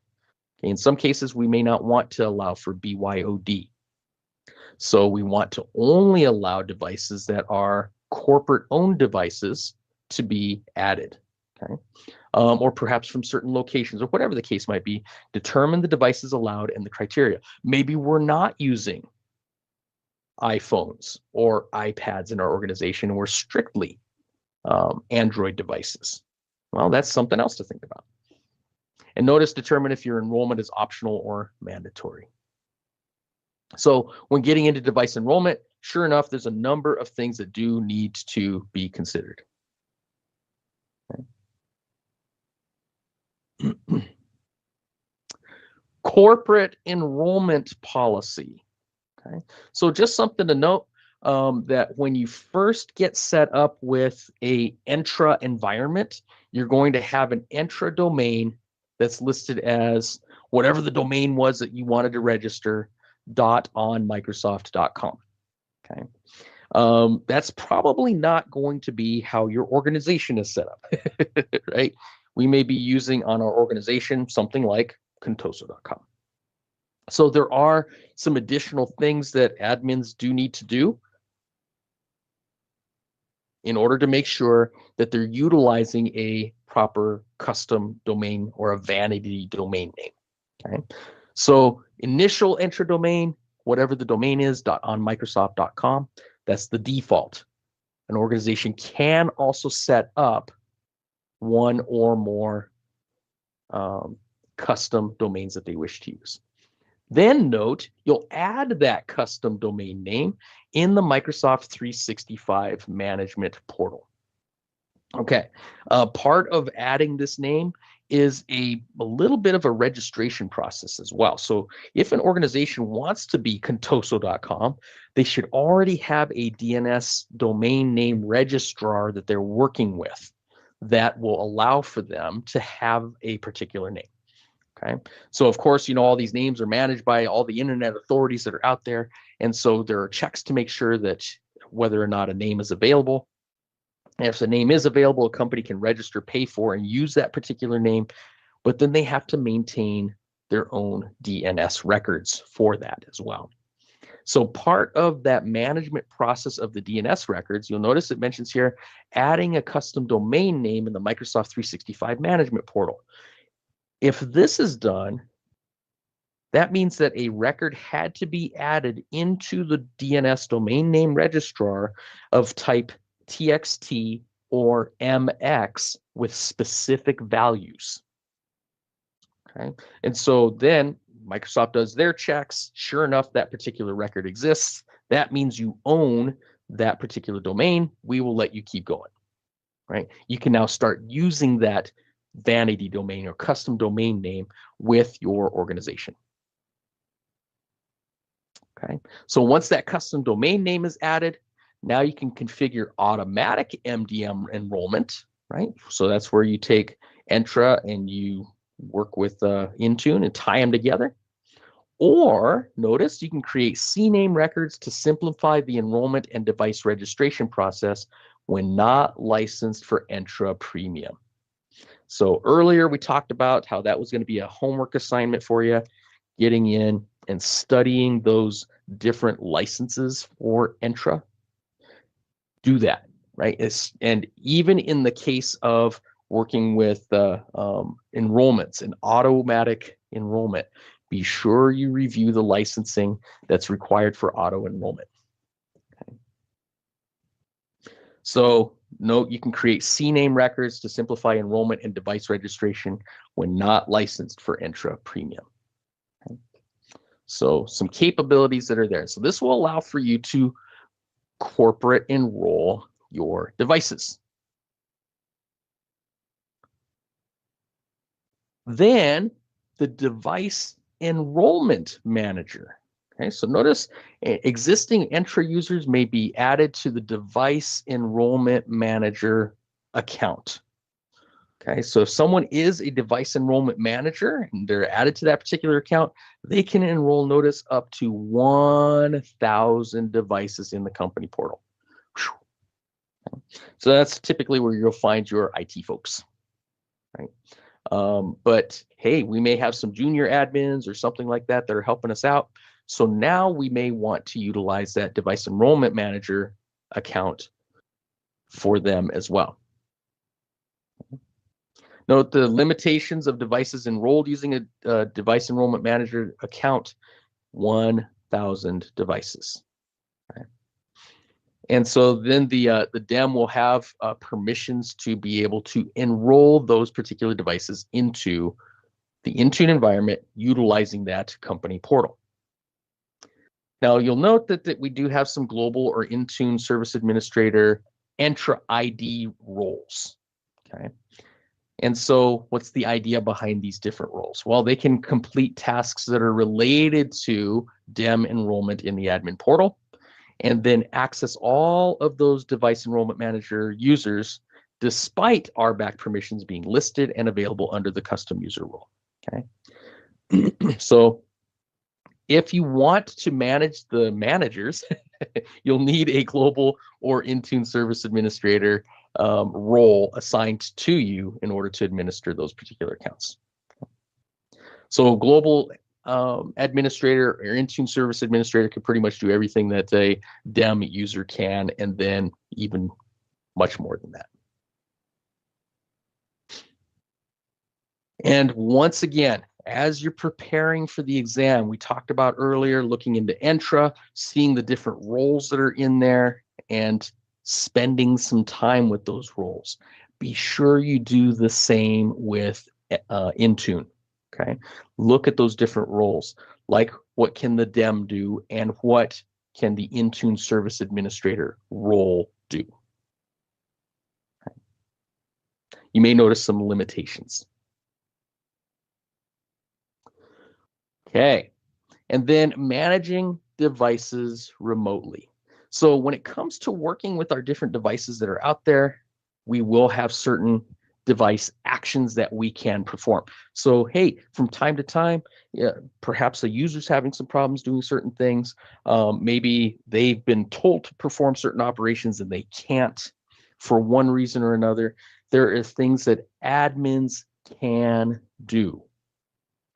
Okay. In some cases, we may not want to allow for BYOD. So we want to only allow devices that are corporate-owned devices to be added. Okay. Or perhaps from certain locations or whatever the case might be, determine the devices allowed and the criteria. Maybe we're not using iPhones or iPads in our organization, and we're strictly Android devices. Well, that's something else to think about. And notice, determine if your enrollment is optional or mandatory. So when getting into device enrollment, sure enough, there's a number of things that do need to be considered. Okay. Corporate enrollment policy. Okay, so just something to note, that when you first get set up with a Entra environment, you're going to have an Entra domain that's listed as whatever the domain was that you wanted to register, .onmicrosoft.com. Okay, that's probably not going to be how your organization is set up, right? We may be using on our organization something like contoso.com. So there are some additional things that admins do need to do in order to make sure that they're utilizing a proper custom domain or a vanity domain name. Okay, so initial Entra domain, whatever the domain is, .onmicrosoft.com, that's the default. An organization can also set up one or more custom domains that they wish to use. Then note, you'll add that custom domain name in the Microsoft 365 management portal. Okay, part of adding this name is a little bit of a registration process as well. So if an organization wants to be contoso.com, they should already have a DNS domain name registrar that they're working with that will allow for them to have a particular name. Okay, so of course, all these names are managed by all the internet authorities that are out there. And so there are checks to make sure that whether or not a name is available. And if the name is available, a company can register, pay for, and use that particular name, but then they have to maintain their own DNS records for that as well. So part of that management process of the DNS records, you'll notice it mentions here, adding a custom domain name in the Microsoft 365 management portal. If this is done, that means that a record had to be added into the DNS domain name registrar of type TXT or MX with specific values. Okay, and so then Microsoft does their checks. Sure enough, that particular record exists. That means you own that particular domain. We will let you keep going. Right? You can now start using that vanity domain or custom domain name with your organization. Okay, so once that custom domain name is added, now you can configure automatic MDM enrollment, right? So that's where you take Entra and you work with Intune and tie them together. Or notice you can create CNAME records to simplify the enrollment and device registration process when not licensed for Entra Premium. So earlier we talked about how that was going to be a homework assignment for you, getting in and studying those different licenses for Entra. Do that, right? And even in the case of working with enrollments and automatic enrollment, be sure you review the licensing that's required for auto enrollment. Okay. So note, you can create CNAME records to simplify enrollment and device registration when not licensed for Entra Premium. Okay. So some capabilities that are there. So this will allow for you to corporate enroll your devices. Then the device enrollment manager. Okay, so notice existing Entra users may be added to the device enrollment manager account. Okay, so if someone is a device enrollment manager and they're added to that particular account, they can enroll, notice, up to 1,000 devices in the company portal. Okay. So that's typically where you'll find your IT folks, right? But hey, we may have some junior admins or something like that that are helping us out. So now we may want to utilize that device enrollment manager account for them as well. Note the limitations of devices enrolled using a device enrollment manager account, 1,000 devices. Okay. And so then the DEM will have permissions to be able to enroll those particular devices into the Intune environment utilizing that company portal. Now, you'll note that we do have some global or Intune service administrator Entra ID roles. Okay. And so what's the idea behind these different roles? Well, they can complete tasks that are related to DEM enrollment in the admin portal, and then access all of those device enrollment manager users despite RBAC permissions being listed and available under the custom user role. Okay. So if you want to manage the managers, you'll need a global or Intune service administrator role assigned to you in order to administer those particular accounts. So global administrator or Intune service administrator can pretty much do everything that a DEM user can, and then even much more than that. And once again, as you're preparing for the exam, we talked about earlier, looking into Entra, seeing the different roles that are in there, and spending some time with those roles. Be sure you do the same with Intune. Okay, look at those different roles, like what can the DEM do and what can the Intune service administrator role do. Okay. You may notice some limitations. Okay, and then managing devices remotely. So when it comes to working with our different devices that are out there, we will have certain device actions that we can perform. So, hey, from time to time, perhaps a user's having some problems doing certain things. Maybe they've been told to perform certain operations and they can't for one reason or another. There are things that admins can do.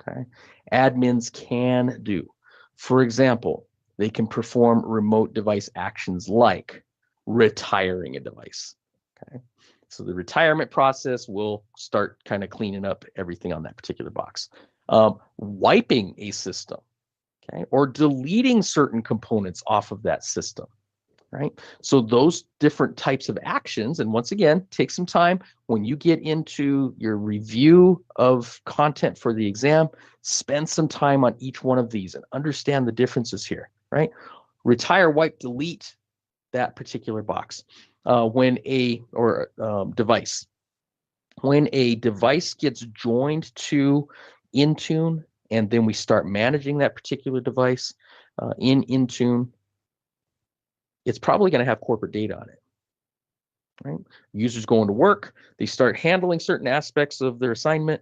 Okay, admins can do. For example, they can perform remote device actions like retiring a device. Okay, so the retirement process will start kind of cleaning up everything on that particular box. Wiping a system, okay, or deleting certain components off of that system. Right? So those different types of actions, and once again, take some time when you get into your review of content for the exam, spend some time on each one of these and understand the differences here, right? Retire, wipe, delete that particular box. Device. When a device gets joined to Intune, and then we start managing that particular device in Intune, it's probably going to have corporate data on it. Right? Users going to work, they start handling certain aspects of their assignment,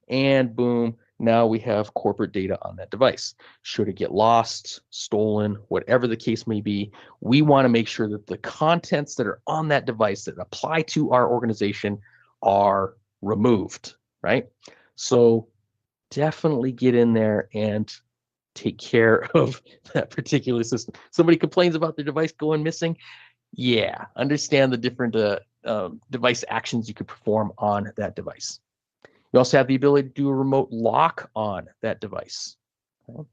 and boom, now we have corporate data on that device. Should it get lost, stolen, whatever the case may be, we want to make sure that the contents that are on that device that apply to our organization are removed, right? So definitely get in there and take care of that particular system. Somebody complains about their device going missing. Yeah, understand the different device actions you could perform on that device. You also have the ability to do a remote lock on that device. Okay.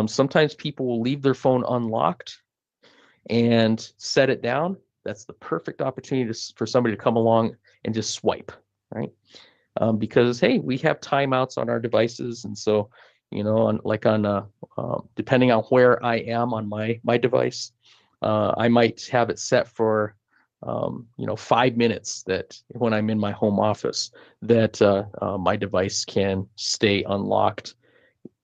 Sometimes people will leave their phone unlocked and set it down. That's the perfect opportunity for somebody to come along and just swipe, right? Because, hey, we have timeouts on our devices, and so, you know, depending on where I am on my device, I might have it set for 5 minutes, that when I'm in my home office, that my device can stay unlocked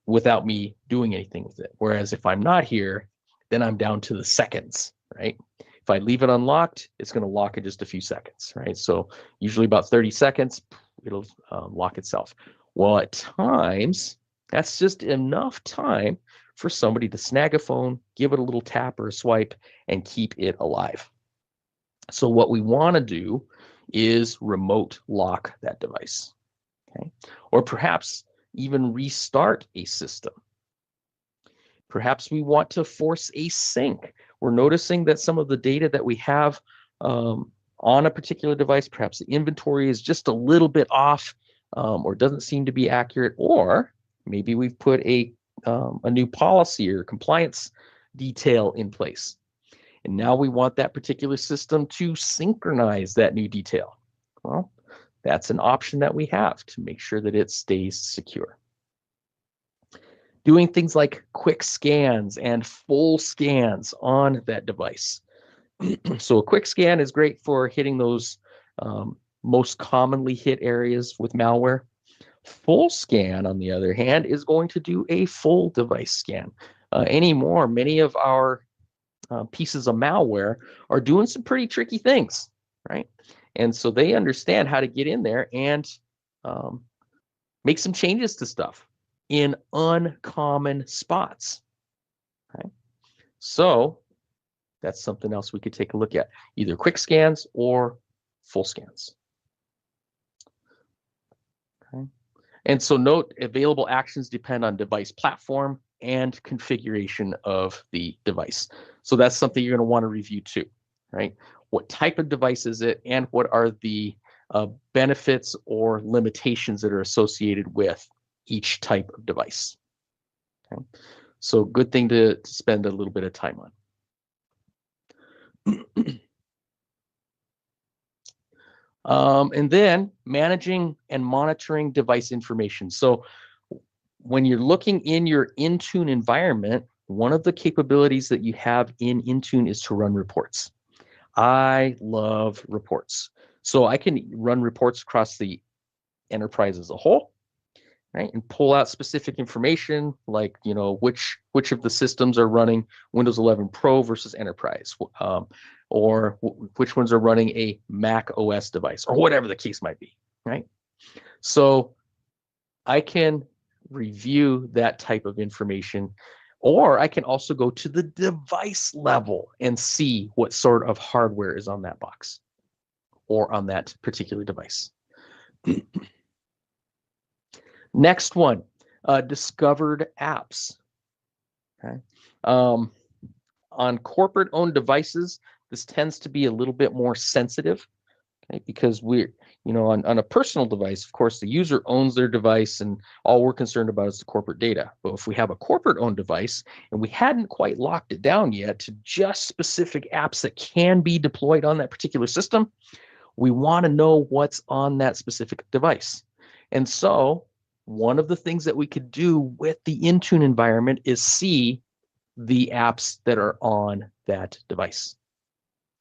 without me doing anything with it. Whereas if I'm not here, then I'm down to the seconds, right? If I leave it unlocked, it's going to lock in just a few seconds, right? So usually about 30 seconds, it'll lock itself. Well, at times, that's just enough time for somebody to snag a phone, give it a little tap or a swipe, and keep it alive. So what we want to do is remote lock that device, okay? Or perhaps even restart a system. Perhaps we want to force a sync. We're noticing that some of the data that we have on on a particular device. Perhaps the inventory is just a little bit off, or doesn't seem to be accurate, or maybe we've put a new policy or compliance detail in place. And now we want that particular system to synchronize that new detail. Well, that's an option that we have to make sure that it stays secure. Doing things like quick scans and full scans on that device. So a quick scan is great for hitting those most commonly hit areas with malware. Full scan, on the other hand, is going to do a full device scan. Anymore, many of our pieces of malware are doing some pretty tricky things, right? And so they understand how to get in there and make some changes to stuff in uncommon spots. Okay? So that's something else we could take a look at, either quick scans or full scans. Okay. And so note, available actions depend on device platform and configuration of the device. So that's something you're going to want to review too, right? What type of device is it, and what are the benefits or limitations that are associated with each type of device? Okay. So good thing to spend a little bit of time on. And then managing and monitoring device information. So when you're looking in your Intune environment, one of the capabilities that you have in Intune is to run reports. I love reports. So I can run reports across the enterprise as a whole, right? And pull out specific information like, you know, which of the systems are running Windows 11 Pro versus Enterprise, or which ones are running a Mac OS device, or whatever the case might be, right? So I can review that type of information, or I can also go to the device level and see what sort of hardware is on that box or on that particular device. Next one, discovered apps. Okay. On corporate-owned devices, this tends to be a little bit more sensitive, okay, because we're, you know, on a personal device, of course, the user owns their device and all we're concerned about is the corporate data. But if we have a corporate-owned device and we hadn't quite locked it down yet to just specific apps that can be deployed on that particular system, we want to know what's on that specific device. And so one of the things that we could do with the Intune environment is see the apps that are on that device.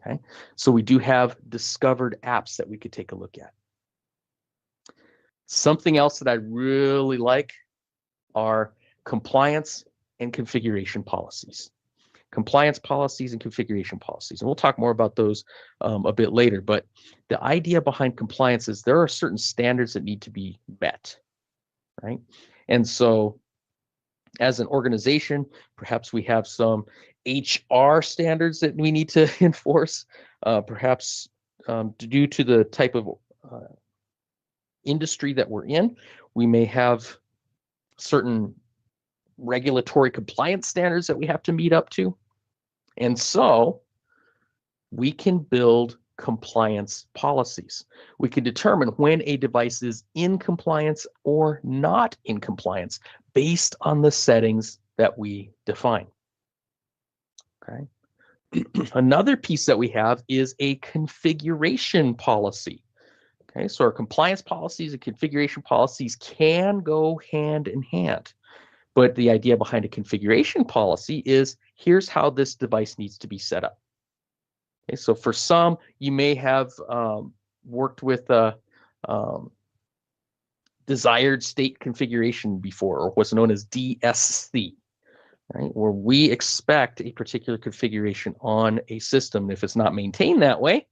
Okay, so we do have discovered apps that we could take a look at. Something else that I really like are compliance and configuration policies. Compliance policies and configuration policies. And we'll talk more about those a bit later. But the idea behind compliance is there are certain standards that need to be met, right? And so as an organization, perhaps we have some HR standards that we need to enforce, perhaps due to the type of industry that we're in, we may have certain regulatory compliance standards that we have to meet up to. And so we can build compliance policies. We can determine when a device is in compliance or not in compliance based on the settings that we define. Okay. Another piece that we have is a configuration policy. Okay, so our compliance policies and configuration policies can go hand in hand. But the idea behind a configuration policy is here's how this device needs to be set up. Okay, so for some, you may have worked with a desired state configuration before, or what's known as DSC, right? Where we expect a particular configuration on a system. If it's not maintained that way,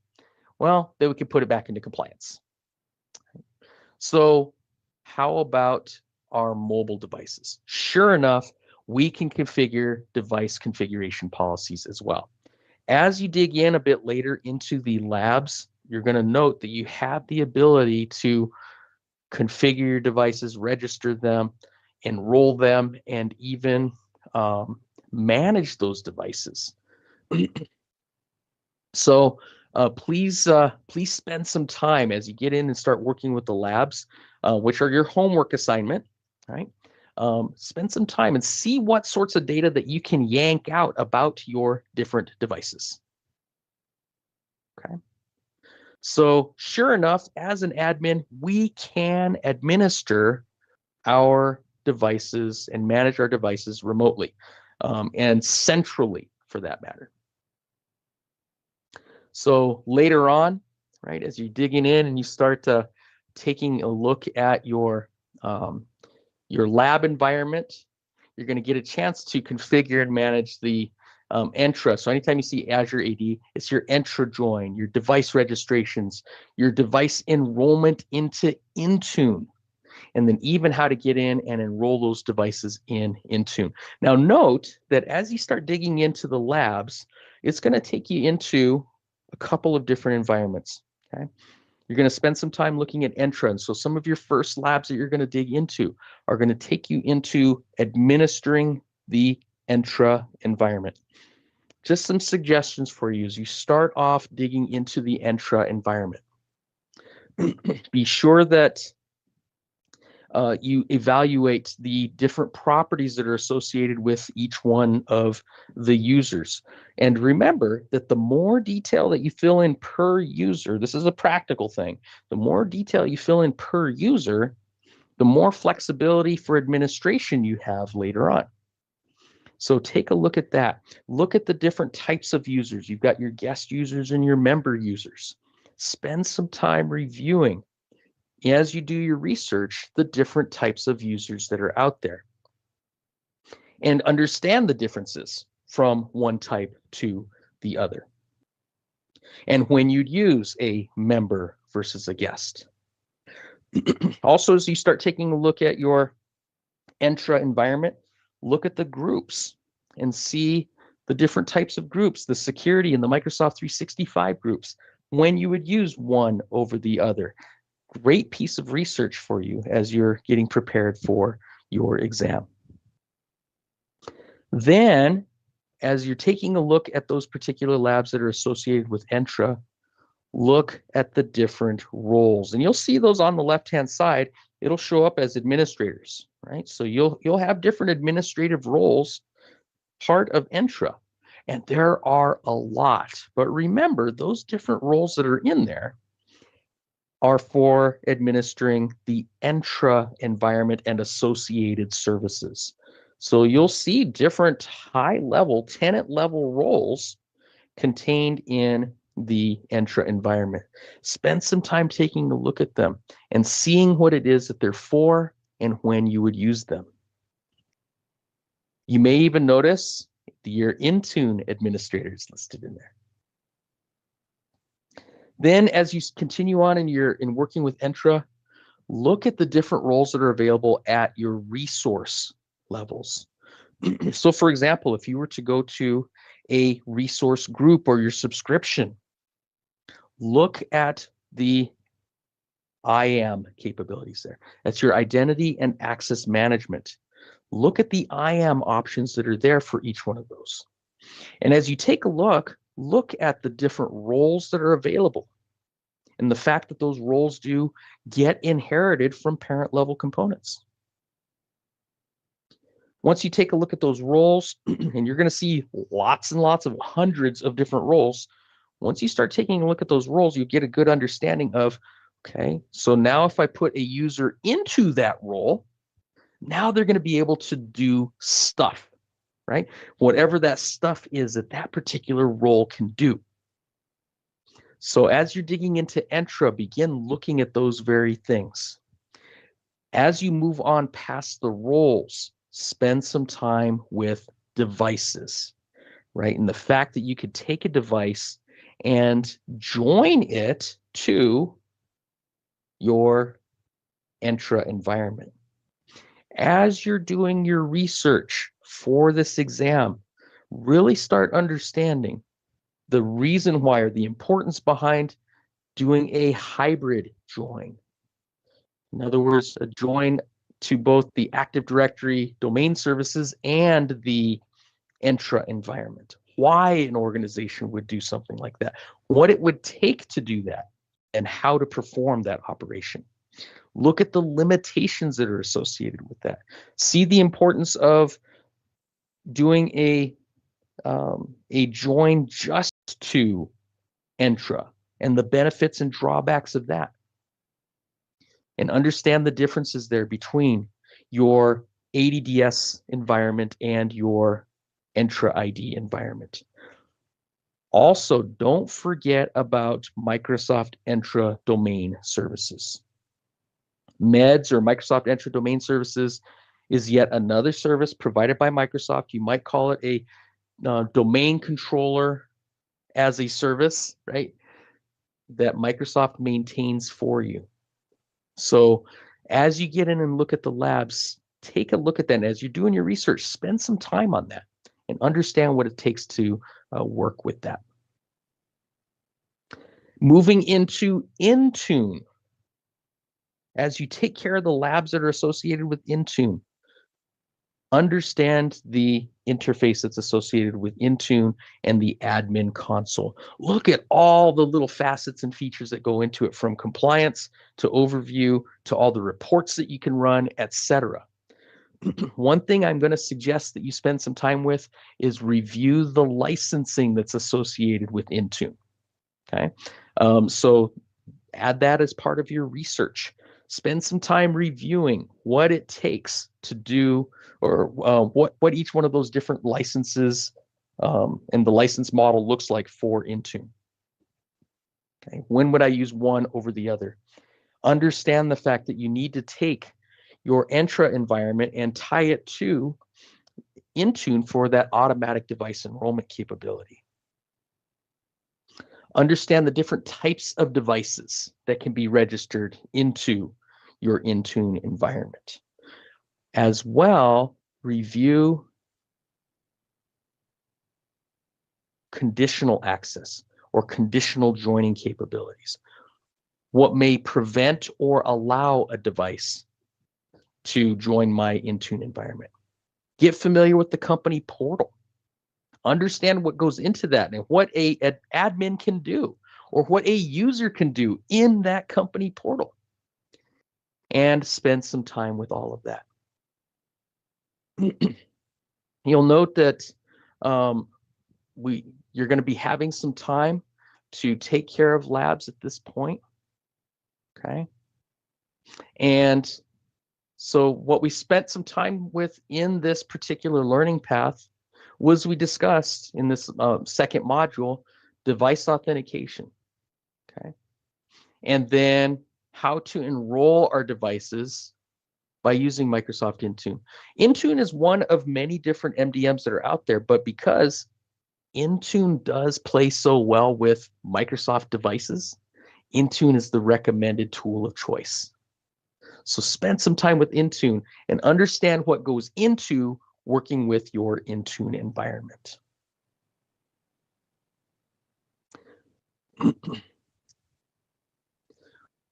well, then we can put it back into compliance. So how about our mobile devices? Sure enough, we can configure device configuration policies as well. As you dig in a bit later into the labs, you're going to note that you have the ability to configure your devices, register them, enroll them, and even manage those devices. So Please spend some time as you get in and start working with the labs, which are your homework assignment, right? Spend some time and see what sorts of data that you can yank out about your different devices. Okay. So sure enough, as an admin, we can administer our devices and manage our devices remotely and centrally for that matter. So later on, right, as you're digging in and you start taking a look at your lab environment, you're going to get a chance to configure and manage the Entra. So anytime you see Azure AD, it's your Entra join, your device registrations, your device enrollment into Intune, and then even how to get in and enroll those devices in Intune. Now note that as you start digging into the labs, it's going to take you into a couple of different environments. Okay, you're going to spend some time looking at Entra, and so some of your first labs that you're going to dig into are going to take you into administering the Entra environment. Just some suggestions for you as you start off digging into the Entra environment. Be sure that you evaluate the different properties that are associated with each one of the users. And remember that the more detail that you fill in per user, this is a practical thing, the more detail you fill in per user, the more flexibility for administration you have later on. So take a look at that. Look at the different types of users. You've got your guest users and your member users. Spend some time reviewing, as you do your research, the different types of users that are out there. And understand the differences from one type to the other. And when you'd use a member versus a guest. Also, as you start taking a look at your Entra environment, look at the groups and see the different types of groups, the security and the Microsoft 365 groups, when you would use one over the other. Great piece of research for you as you're getting prepared for your exam. Then, as you're taking a look at those particular labs that are associated with Entra, look at the different roles. And you'll see those on the left-hand side. It'll show up as administrators, right? So you'll have different administrative roles, part of Entra. And there are a lot. But remember, those different roles that are in there are for administering the Entra environment and associated services. So you'll see different high-level, tenant-level roles contained in the Entra environment. Spend some time taking a look at them and seeing what it is that they're for and when you would use them. You may even notice your Intune administrators listed in there. Then as you continue on in working with Entra, look at the different roles that are available at your resource levels. So for example, if you were to go to a resource group or your subscription, look at the IAM capabilities there. That's your identity and access management. Look at the IAM options that are there for each one of those. And as you take a look at the different roles that are available and the fact that those roles do get inherited from parent level components. Once you take a look at those roles, and you're going to see lots and lots of hundreds of different roles, once you start taking a look at those roles, you get a good understanding of, okay, so now if I put a user into that role, now they're going to be able to do stuff, right? Whatever that stuff is that that particular role can do. So as you're digging into Entra, begin looking at those very things. As you move on past the roles, spend some time with devices, right? And the fact that you could take a device and join it to your Entra environment. As you're doing your research for this exam, really start understanding the reason why or the importance behind doing a hybrid join. In other words, a join to both the Active Directory domain services and the Entra environment. why an organization would do something like that, what it would take to do that, and how to perform that operation. Look at the limitations that are associated with that. See the importance of doing a join just to Entra and the benefits and drawbacks of that. And understand the differences there between your ADDS environment and your Entra ID environment. Also, don't forget about Microsoft Entra Domain Services. MEDS, or Microsoft Entra Domain Services, is yet another service provided by Microsoft. You might call it a domain controller as a service, right, that Microsoft maintains for you. So as you get in and look at the labs, take a look at that. And as you're doing your research, spend some time on that and understand what it takes to work with that. Moving into Intune. As you take care of the labs that are associated with Intune, understand the interface that's associated with Intune and the admin console. Look at all the little facets and features that go into it, from compliance to overview to all the reports that you can run, etc. One thing I'm going to suggest that you spend some time with is review the licensing that's associated with Intune. Okay, so add that as part of your research. Spend some time reviewing what it takes to do, or what each one of those different licenses and the license model looks like for Intune. Okay, when would I use one over the other? Understand the fact that you need to take your Entra environment and tie it to Intune for that automatic device enrollment capability. Understand the different types of devices that can be registered into your Intune environment. As well, review conditional access or conditional joining capabilities. What may prevent or allow a device to join my Intune environment. Get familiar with the company portal. Understand what goes into that and what an admin can do, or what a user can do in that company portal. And spend some time with all of that. You'll note that you're going to be having some time to take care of labs at this point. Okay. And so what we spent some time with in this particular learning path was, we discussed in this second module, device authentication. Okay. And then how to enroll our devices by using Microsoft Intune. Intune is one of many different MDMs that are out there, but because Intune does play so well with Microsoft devices, Intune is the recommended tool of choice. So spend some time with Intune and understand what goes into working with your Intune environment.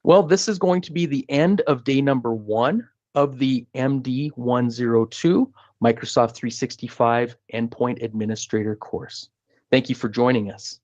Well, this is going to be the end of day number 1 of the MD-102 Microsoft 365 Endpoint Administrator course. Thank you for joining us.